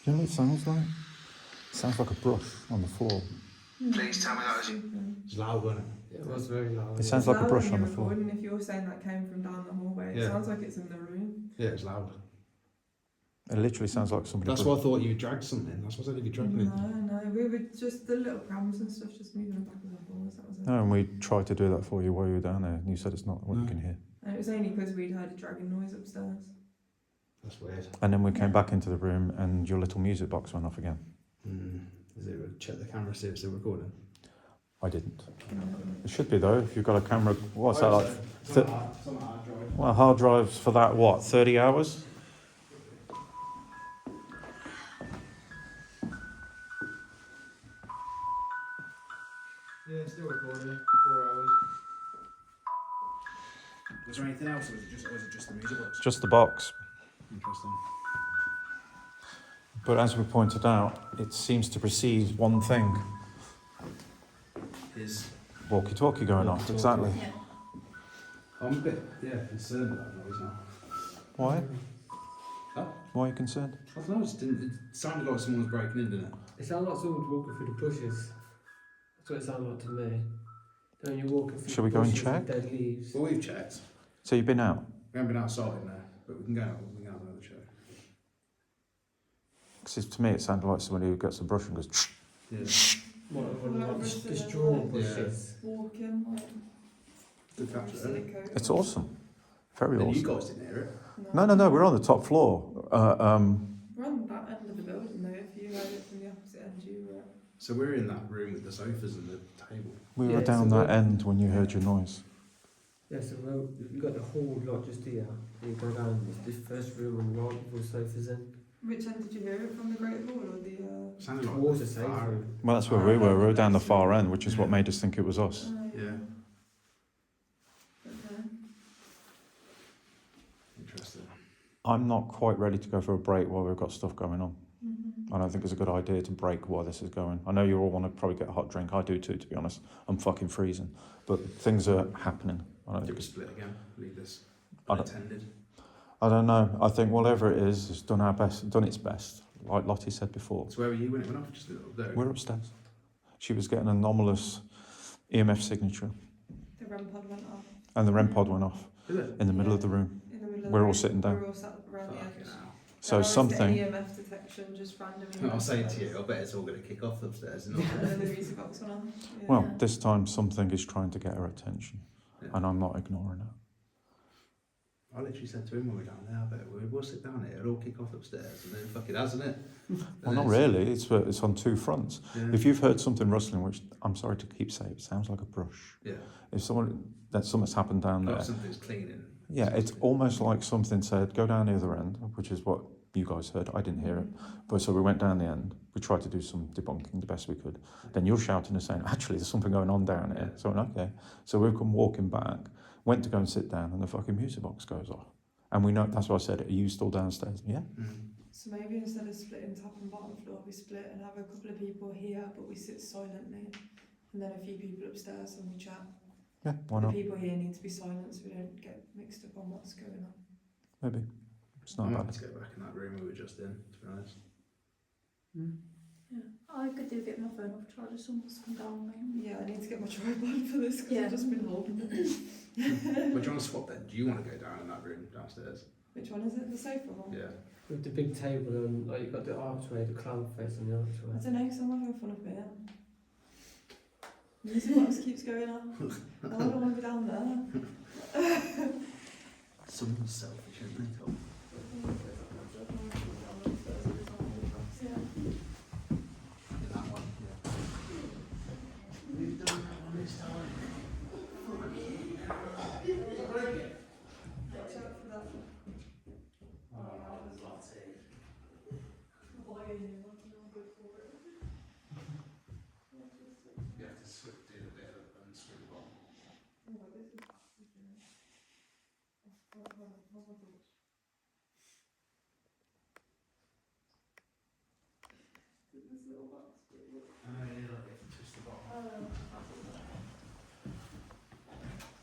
Do you know what it sounds like? It sounds like a brush on the floor. Please tell me that was you. It's loud, wasn't it? Yeah, it was very loud. It sounds It's like a loud brush when on you're the floor. recording. If you're saying that came from down the hallway, it Yeah. sounds like it's in the room. Yeah, it's loud. It literally sounds like somebody. That's why I thought you dragged something. That's what I said if you dragged it. No, we were just the little prams and stuff, just moving backwards and forwards. That was it. No, and we tried to do that for you while you were down there, and you said it's not what you No. can hear. And it was only because we'd heard a dragging noise upstairs. That's weird. And then we came back into the room, and your little music box went off again. Is it check the camera, see if it's still recording? I didn't. It should be though. If you've got a camera, what's that like? It's on a hard drive. Well, hard drives for that what? 30 hours? Yeah, it's still recording. 4 hours. Was there anything else, or was it just the music box? Just the box. Interesting. But as we pointed out, it seems to precede one thing. Is Walkie-talkie going off. Walkie-talkie. Exactly. Yeah. I'm a bit concerned about that noise now. Why? Huh? Why are you concerned? I don't know. It sounded like someone was breaking in, didn't it? It sounded like someone walking through the bushes. That's what it sounded like to me. Then you're walking through Shall we the go and bushes with check? dead leaves. Well, we've checked. So you've been out? We haven't been outside in there, but we can go out. We can have another check. Because to me it sounded like somebody who gets a brush and goes. Yeah. What, just drawn bushes. Walking, like, Good capture. silico. It's awesome. Very And awesome. you guys didn't hear it. No, we're on the top floor. We're on that end of the building though. If you heard it from the opposite end, you were. So we're in that room with the sofas and the table. We were Yeah, down so that we're- end when you heard your noise. Yeah, so you got the whole lot just here. Then you go down this first room and right with all the sofas in. Which end did you hear it from? The Great Hall or the? Sounded like Towards the the safe far- room. Well, that's where we were. We were down the far end, which is what made us think it was us. Yeah. Okay. Interesting. I'm not quite ready to go for a break while we've got stuff going on. Mm-hmm. I don't think it's a good idea to break while this is going. I know you all want to probably get a hot drink. I do too, to be honest. I'm fucking freezing. But things are happening. I don't Did think we it's, split again? Leave this I don't- unattended. I don't know. I think whatever it is, it's done our best, done its best. Like Lottie said before. So where were you when it went off? Just there. We're upstairs. She was getting an anomalous EMF signature, The REM pod went off. and the REM pod went off Did it? in the middle of the room. In the middle of We're the all room. sitting down. We're all sat around the edge. Fucking hell. So Now it's something. the EMF detection just randomly. I'll say to you, I bet it's all going to kick off upstairs. Isn't it? And then the music box went on. Yeah. Well, this time something is trying to get her attention, Yeah. and I'm not ignoring it. I literally said to him when we were down there, I bet we'll sit down here, it'll all kick off upstairs, and then it fucking hasn't it? Well, not really. It's on two fronts. Yeah. If you've heard something rustling, which I'm sorry to keep saying, it sounds like a brush. Yeah. If something's happened down Like there, something's cleaning. yeah, it's almost like something said, go down the other end, which is what you guys heard. I didn't hear it. But so we went down the end. We tried to do some debunking the best we could. Then you're shouting and saying, actually, there's something going on down here. So I went, okay. So we've come walking back, went to go and sit down, and the fucking music box goes off. And we know, that's why I said, are you still downstairs? Yeah. So maybe instead of splitting top and bottom floor, we split and have a couple of people here, but we sit silently, and then a few people upstairs and we chat. Yeah, why The not? people here need to be silent so we don't get mixed up on what's going on. Maybe. It's I not might bad. have to go back in that room we were just in, to be honest. Yeah. I could do get my phone off charger. Someone's come down me. Yeah, I need to get my tripod for this because Yeah. I've just been holding it. But do you want to swap then? Do you want to go down in that room downstairs? Which one is it? The sofa one? Yeah. With the big table and like you got the archway, the clown face on the I archway. don't know, because I'm having fun up here. Music box keeps going on. I don't want to be down there. Someone's selfish, isn't they, Tom? Yeah. In that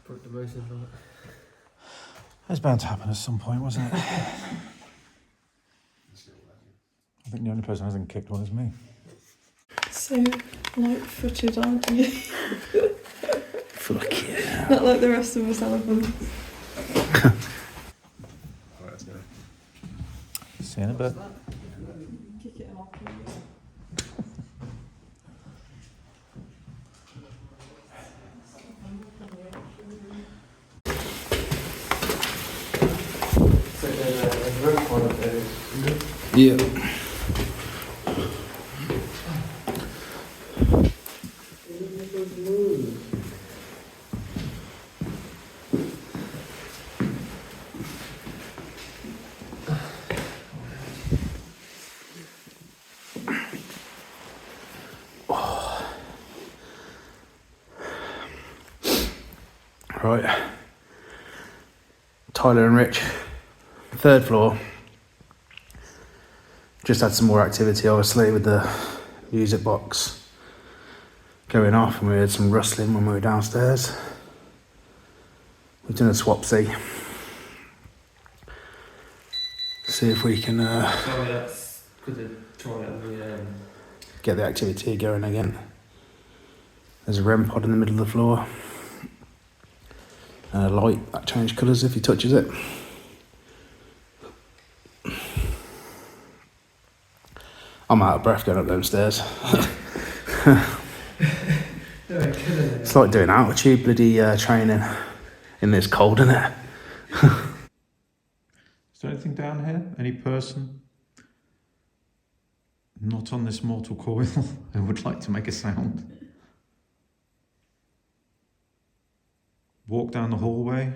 Put the motion on it. It's bound to happen at some point, wasn't it? I think the only person who hasn't kicked one is me. So light-footed, aren't you? Fuck yeah. Not like the rest of us elephants. Alright, let's go. See you in a bit. Kick it off. So there's a room on it there, isn't it? Yeah. Right. Tyler and Rich, 3rd floor. Just had some more activity, obviously, with the music box going off, and we heard some rustling when we were downstairs. We've done a swapsy. See if we can Sorry, that's because they're trying on the get the activity going again. There's a REM pod in the middle of the floor. And a light that changes colours if he touches it. I'm out of breath going up them stairs. It's like doing altitude bloody training in this cold, isn't it? Is there anything down here? Any person not on this mortal coil who would like to make a sound? Walk down the hallway,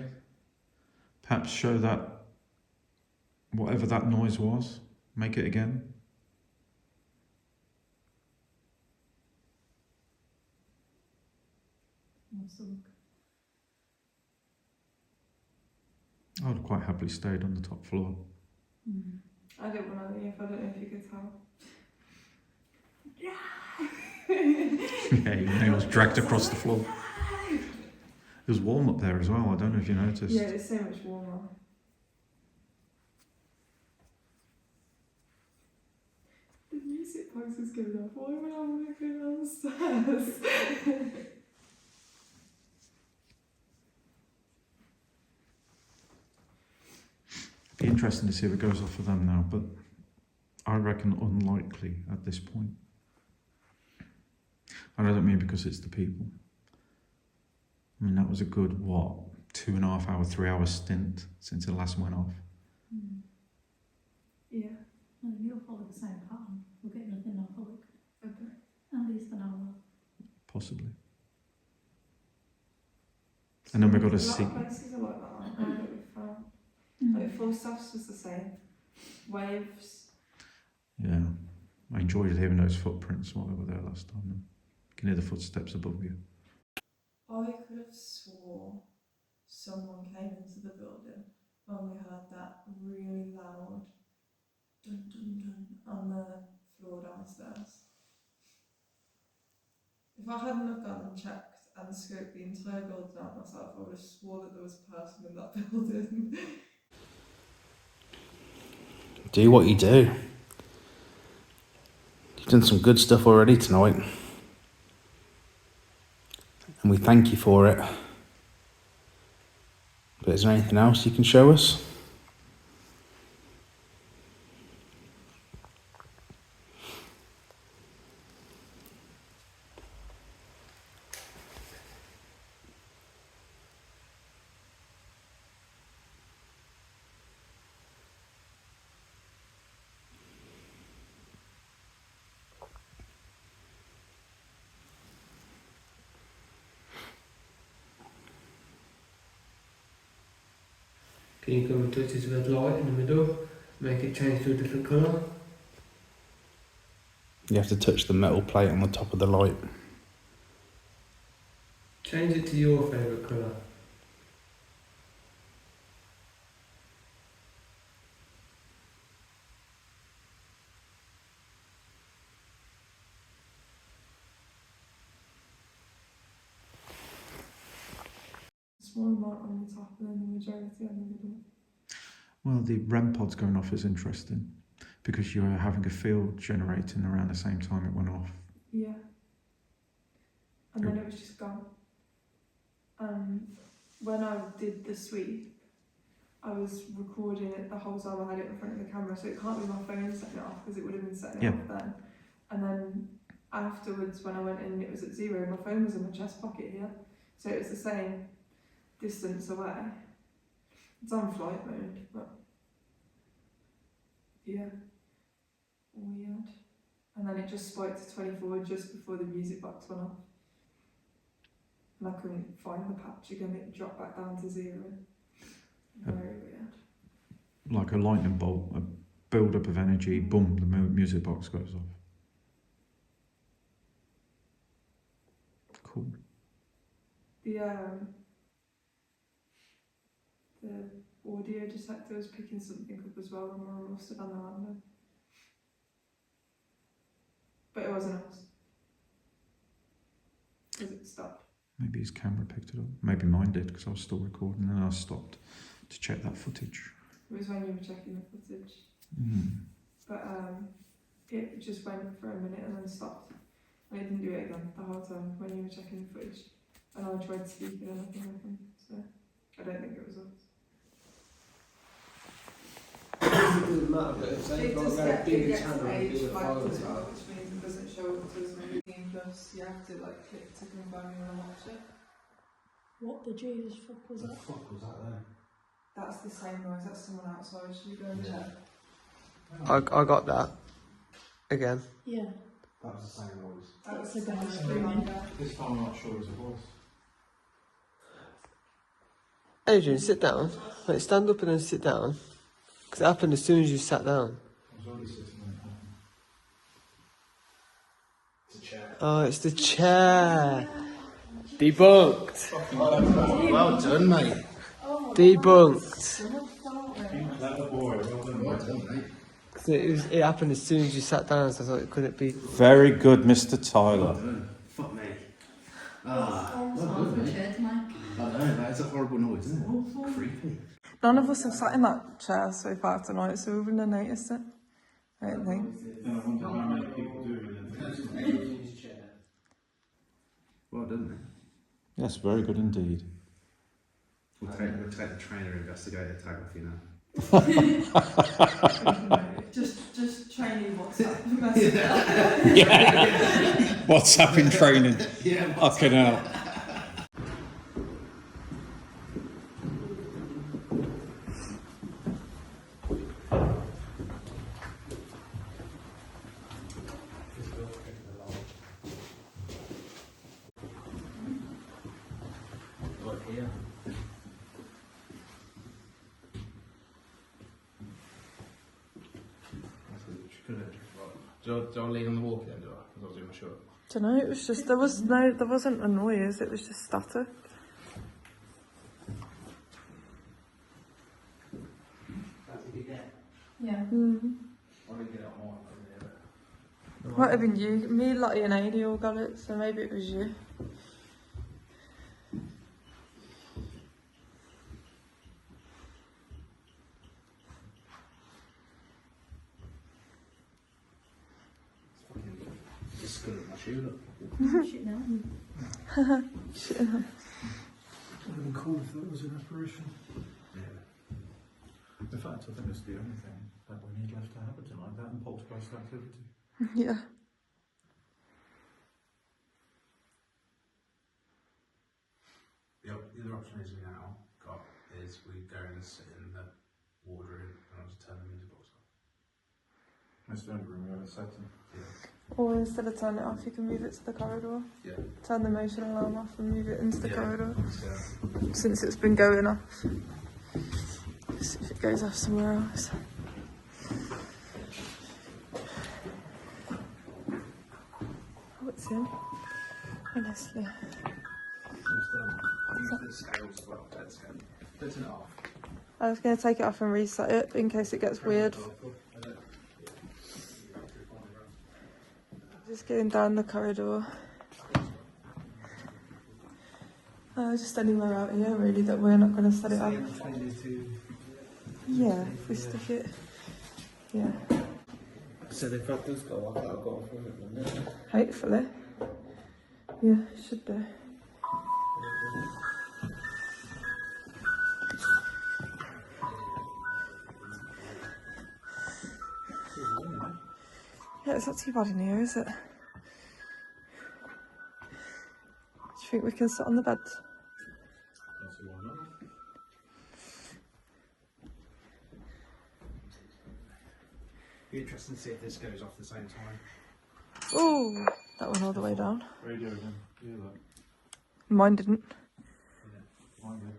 perhaps show that whatever that noise was, make it again. I would have quite happily stayed on the top floor. I don't want to leave, I don't know if you could tell. Yeah, your nails dragged across the floor. It was warm up there as well, I don't know if you noticed. Yeah, it's so much warmer. The music box is good enough. Why would I want to go downstairs? Be interesting to see if it goes off for them now, but I reckon unlikely at this point. And I don't mean because it's the people. I mean, that was a good, 2.5 hour, 3 hour stint since it last went off. Yeah. And you'll follow the same pattern. We'll get nothing Norfolk. Okay. At least an hour. Possibly. And then we've got to A see. lot of places are like that, aren't they, that we've found. Like Falstaff's was the same. Waves. Yeah. I enjoyed hearing those footprints while we were there last time. You can hear the footsteps above you. I could have swore someone came into the building when we heard that really loud dun dun dun on the floor downstairs. If I hadn't have gone and checked and scoped the entire building out myself, I would have swore that there was a person in that building. Do what you do. You've done some good stuff already tonight. And we thank you for it. But is there anything else you can show us? Can you come and touch this red light in the middle? Make it change to a different colour? You have to touch the metal plate on the top of the light. Change it to your favourite colour. amount on the top and then the majority on the middle. Well, the REM pod's going off is interesting because you're having a field generating around the same time it went off. Yeah. And then it was just gone. When I did the sweep, I was recording it the whole time I had it in front of the camera, so it can't be my phone setting it off because it would have been setting it off then. And then afterwards, when I went in, it was at 0. My phone was in my chest pocket here, so it was the same distance away. It's on flight mode, but yeah, weird. And then it just spiked to 24 just before the music box went off. And I couldn't find the patch again, it dropped back down to 0. Very weird. Like a lightning bolt, a build-up of energy, boom, the music box goes off. Cool. The audio detector was picking something up as well, and we must have done the random. But it wasn't us. Because it stopped. Maybe his camera picked it up. Maybe mine did because I was still recording and then I stopped to check that footage. It was when you were checking the footage. But it just went for a minute and then stopped. And it didn't do it again the whole time when you were checking the footage. And I tried speaking and nothing happened. So I don't think it was us. It doesn't matter, but if they've got a very big channel and do a file, as well, which means it doesn't show up to as many plus you have to like click to confirm you want to watch it. What the Jesus fuck was that? What the fuck was that then? That's the same noise, that's someone outside. Should we go and check? I got that. Again. Yeah, That was the same noise. it's a guy screaming. This time I'm not sure it was a voice. Adrian, sit down. Wait, stand up and then sit down. Because it happened as soon as you sat down. I was already sitting when it happened. It's a chair. Oh, it's the chair. Debunked. Well done, mate. Debunked. Clever boy, well done, mate. It happened as soon as you sat down, so I thought it couldn't be. Very good, Mr. Tyler. Fuck me. Oh, shit, Mike. I know, that is a horrible noise, isn't it? Creepy. None of us have sat in that chair so far tonight, so we wouldn't have noticed it. I don't think. Well done, mate. Yes, very good indeed. We'll take the trainer investigator tag off you now. just training WhatsApp message. Yeah. WhatsApp in training. Yeah. Fucking hell. Do I lean on the walkie then, do I? Because I was doing my shirt. Don't know. It was just there wasn't a noise. It was just static. Yeah. Might have been you. Me, Lottie, and Adi all got it, so maybe it was you. Just good at my shoe, look. Shit now. Shit. It would have been cool if that was an apparition. Yeah. In fact, I think it's the only thing that we need left to happen tonight, that and poltergeist activity. Yeah. The other option is we now got is we go and sit in the wardroom and I'll just turn the music box off. That's the only room we ever sat in. Or instead of turning it off, you can move it to the corridor. Yeah. Turn the motion alarm off and move it into the corridor. Yeah. Since it's been going off. See if it goes off somewhere else. Oh, it's in. Honestly. Use the scales as well, dead scale. Turn it off. I was going to take it off and reset it in case it gets weird. Just going down the corridor. No, just anywhere out here really that we're not going to set it up. Yeah, if we stick it. Yeah. So if that does go off, that'll go off with it, won't it? Hopefully. Yeah, it should do. Yeah, it's not too bad in here, is it? Do you think we can sit on the bed? Be interesting to see if this goes off at the same time. Oh, that went all the way down. Radio again. You hear that? Mine didn't. Mine did.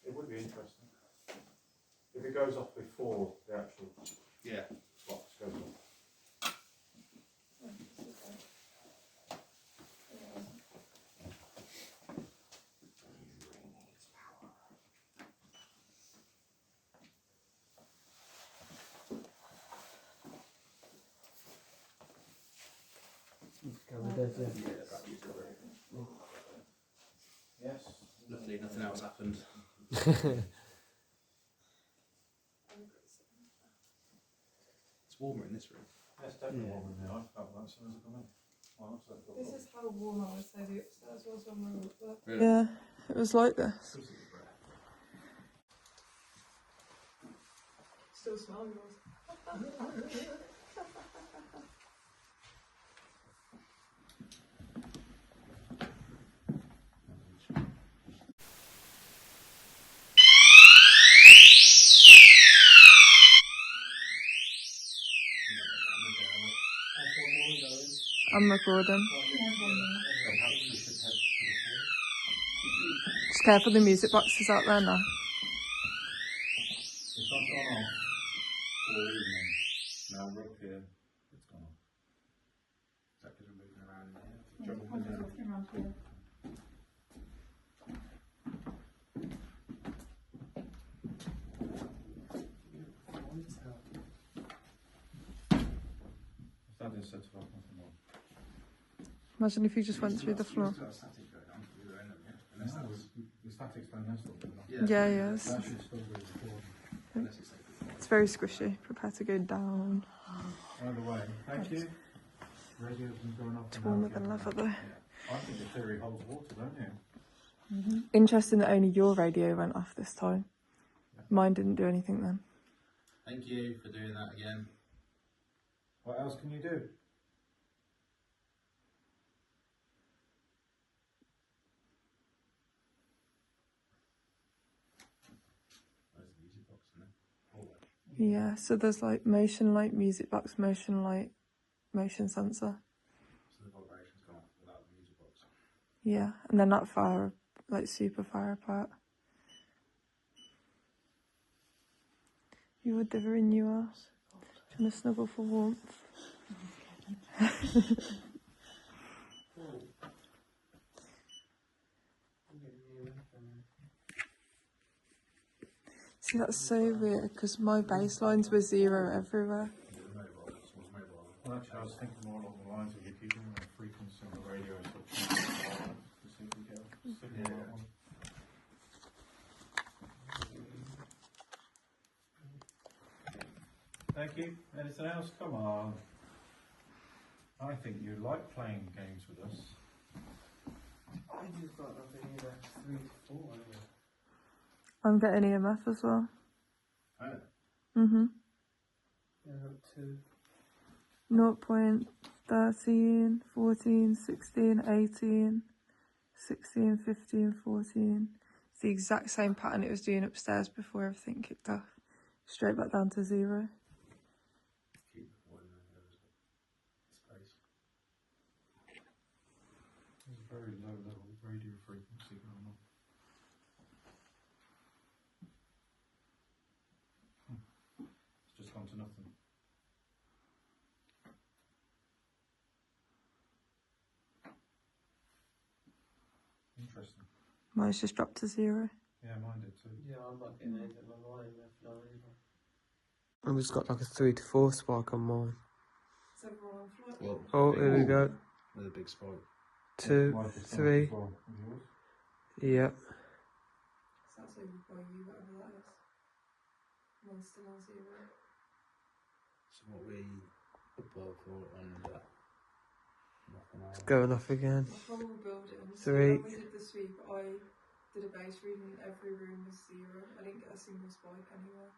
It would be interesting if it goes off before the actual box goes off. Yes. Luckily, nothing else happened. It's warmer in this room. Yes, definitely warm in there. I felt that as soon as I come in. Well, This is how warm I would say the upstairs was when we were up there. Really? Yeah, it was like this. Still smelling yours. I'm recording. Just careful, the music box is out there now. It's not gone off all evening. Now we're up here. It's gone off. Is that because we're moving around in here? If that is set off, nothing more. Imagine if you just went through the floor. No, the static's done now. Yeah, yes. That should still be recording. It's very squishy. Prepare to go down. Either way, thank you. Radio's been going off. It's warmer than leather though. I think the theory holds water, don't you? Interesting that only your radio went off this time. Mine didn't do anything then. Thank you for doing that again. What else can you do? There's the music box, isn't it? Yeah, so there's like motion light, music box, motion light, motion sensor. So the vibration's gone off without the music box. Yeah, and they're not far, like super far apart. You would never in yours. Trying to snuggle for warmth. See, that's so weird because my baselines were 0 everywhere. Well, actually, I was thinking more along the lines of you keeping the frequency on the radio so to see if we get a signal out one. Thank you. Anything else? Come on. I think you like playing games with us. I just got nothing either. 3 to 4. I'm getting EMF as well. Oh. Yeah, 2. 0.13, 14, 16, 18, 16, 15, 14. It's the exact same pattern it was doing upstairs before everything kicked off. Straight back down to 0. Keep recording and there's space. There's a very low level radio frequency going on. It's just gone to nothing. Interesting. Mine's just dropped to 0. Yeah, mine did too. Yeah, I'm not getting anything on mine left now either. I've just got like a 3 to 4 spark on mine. Is everyone on flight? Well, Oh, here we go. with a big spike. 2, 3. Yep. So that's over by you, whatever that is. Mine's still on 0. So what we above or under? Nothing else. It's going off again. The whole building. So 3. when we did the sweep, I did a base reading. Every room was 0. I didn't get a single spike anywhere.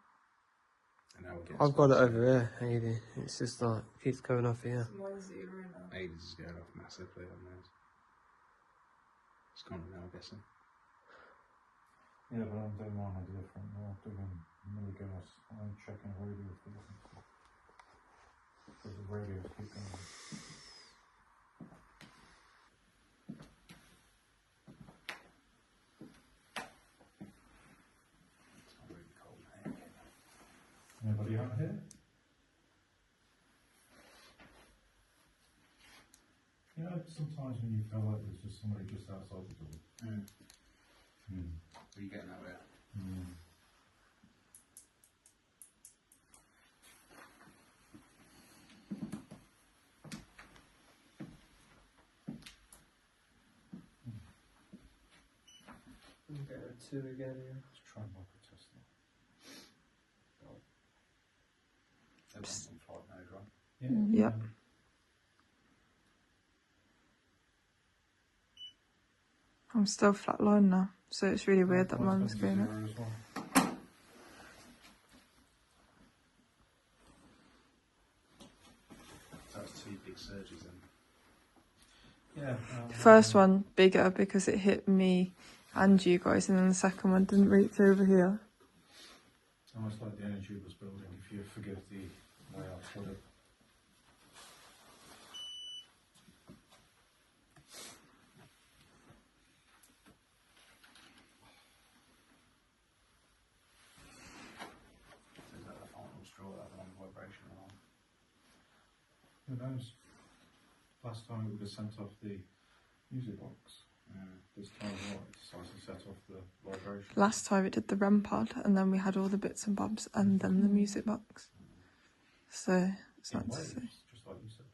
And now we're getting I've got it spikes. over here, Aidy. It's just like, keeps going off here. So mine's 0 now. Aiden's is going off massively on theirs. It's gone now, I'm guessing. Yeah, but I'm doing mine a different. I'm doing milligas. I'm checking radio for different stuff. Because the radios keep going. It's not really cold now. Anybody out here? You know, sometimes when you feel like there's just somebody just outside the door. Are you getting that way? Get a 2 again, yeah. Let's try and look at test now. Everyone's on flight mode, right? Yep. I'm still flatline now, so it's really weird that mine was going up. So that's 2 big surges then. Yeah. The first one bigger because it hit me and you guys, and then the second one didn't reach over here. Almost like the energy was building, if you forgive the way I put it. Is that the final straw, that one vibration alarm? Who knows? Last time it would have sent off the music box. This time what? It decides to set off the vibration. Last time it did the REM pod, and then we had all the bits and bobs, and then the music box. So it's In not to waves, say. just like you said.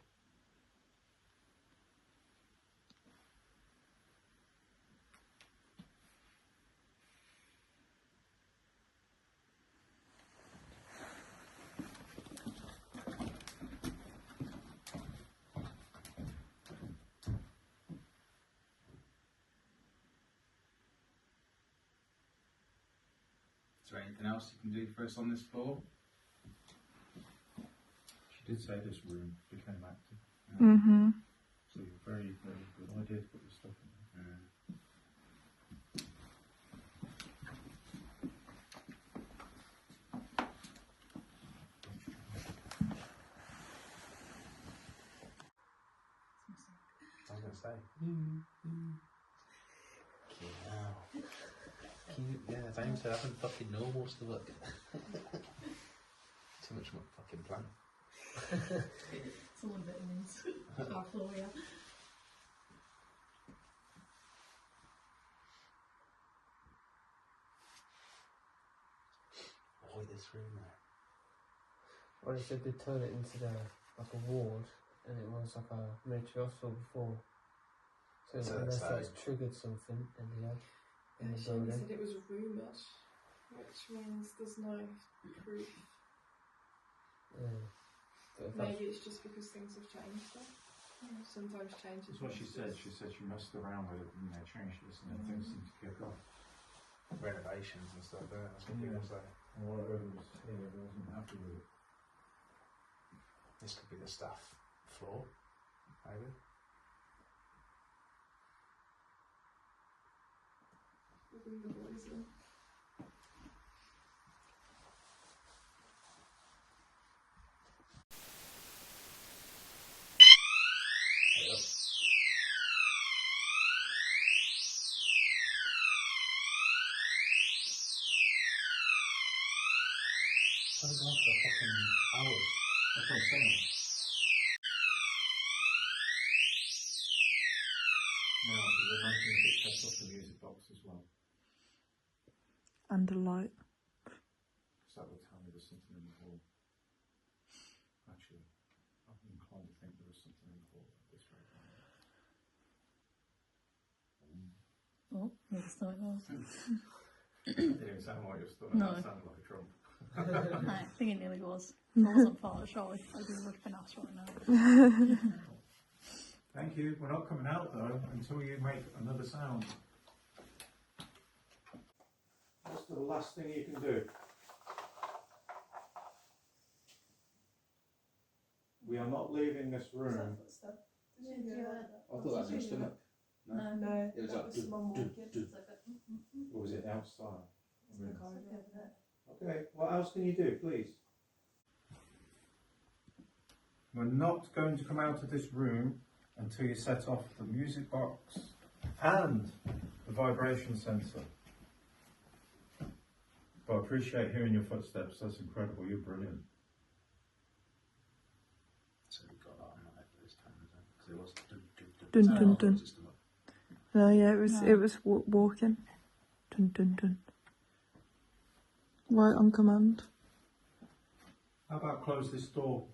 Is there anything else you can do for us on this floor? She did say this room became active. Mm-hmm. So you're very, very good idea to put your stuff in there. I was going to say. Yeah, James said having fucking normal to look. Too much fucking plan. Someone vitamins. Our floor, yeah. Avoid this room there. Well, they said they'd turn it into like a ward, and it was like a military hospital before. So unless that's triggered something in the She building. said it was rumoured, which means there's no proof. Yeah. But if that's- Maybe it's just because things have changed. Sometimes changes. That's what she said. She said she messed around with it and they changed this and then things seemed to kick off. Renovations and stuff, that's what people say. And whatever was here, I wasn't happy with it. This could be the staff floor, maybe. Bring the boys in. It's only gone for fucking hours. That's what I'm saying. Now, there's a nothing that sets off the music box as well. And a light. So that would tell me there's something in the hall. Actually, I'm inclined to think there was something in the hall at this rate. Oh, never started off. It didn't sound like your stomach. No. That sounded like a trump. I think it nearly was. If I wasn't far shy, I'd be ripping ass right now. Thank you. We're not coming out though until you make another sound. What's the last thing you can do? We are not leaving this room. I thought that was your stomach. No. No, It was that like was someone walking. Or was it outside? It's in the corridor. Okay, what else can you do, please? We're not going to come out of this room until you set off the music box and the vibration sensor. But I appreciate hearing your footsteps. That's incredible. You're brilliant. So we got that on those cameras because it was Dun dun Oh, dun. was it stomach? No, yeah, it was. No. It was walking. Dun dun dun. Right on command. How about close this door?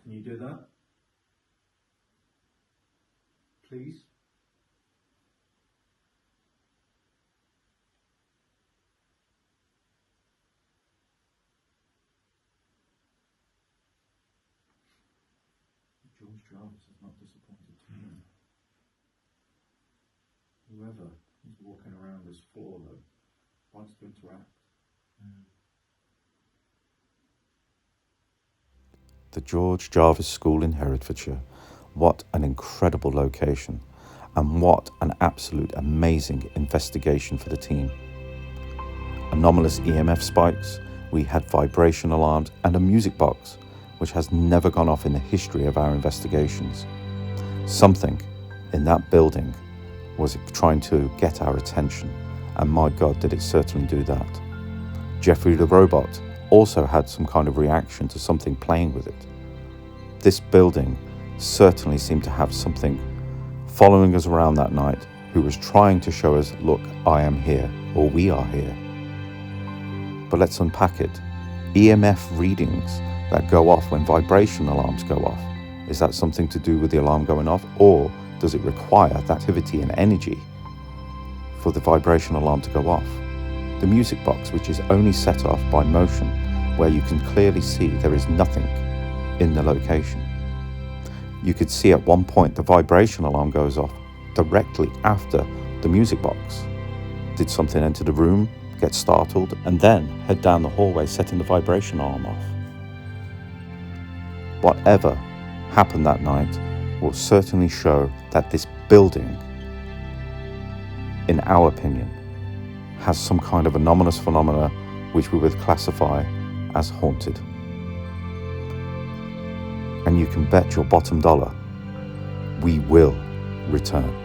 Can you do that? Please? George Jarvis is not disappointed to me. Whoever is walking around this floor though wants to interact. The George Jarvis School in Herefordshire. What an incredible location, and what an absolute amazing investigation for the team. Anomalous EMF spikes, we had vibration alarms and a music box which has never gone off in the history of our investigations. Something in that building was trying to get our attention, and my God, did it certainly do that. Jeffrey the robot also had some kind of reaction to something playing with it. This building certainly seemed to have something following us around that night who was trying to show us, look, I am here, or we are here. But let's unpack it. EMF readings that go off when vibration alarms go off, is that something to do with the alarm going off, or does it require that activity and energy for the vibration alarm to go off? The music box, which is only set off by motion, where you can clearly see there is nothing in the location. You could see at one point the vibration alarm goes off directly after the music box. Did something enter the room, get startled, and then head down the hallway setting the vibration alarm off? Whatever happened that night will certainly show that this building, in our opinion, has some kind of anomalous phenomena which we would classify as haunted. And you can bet your bottom dollar we will return.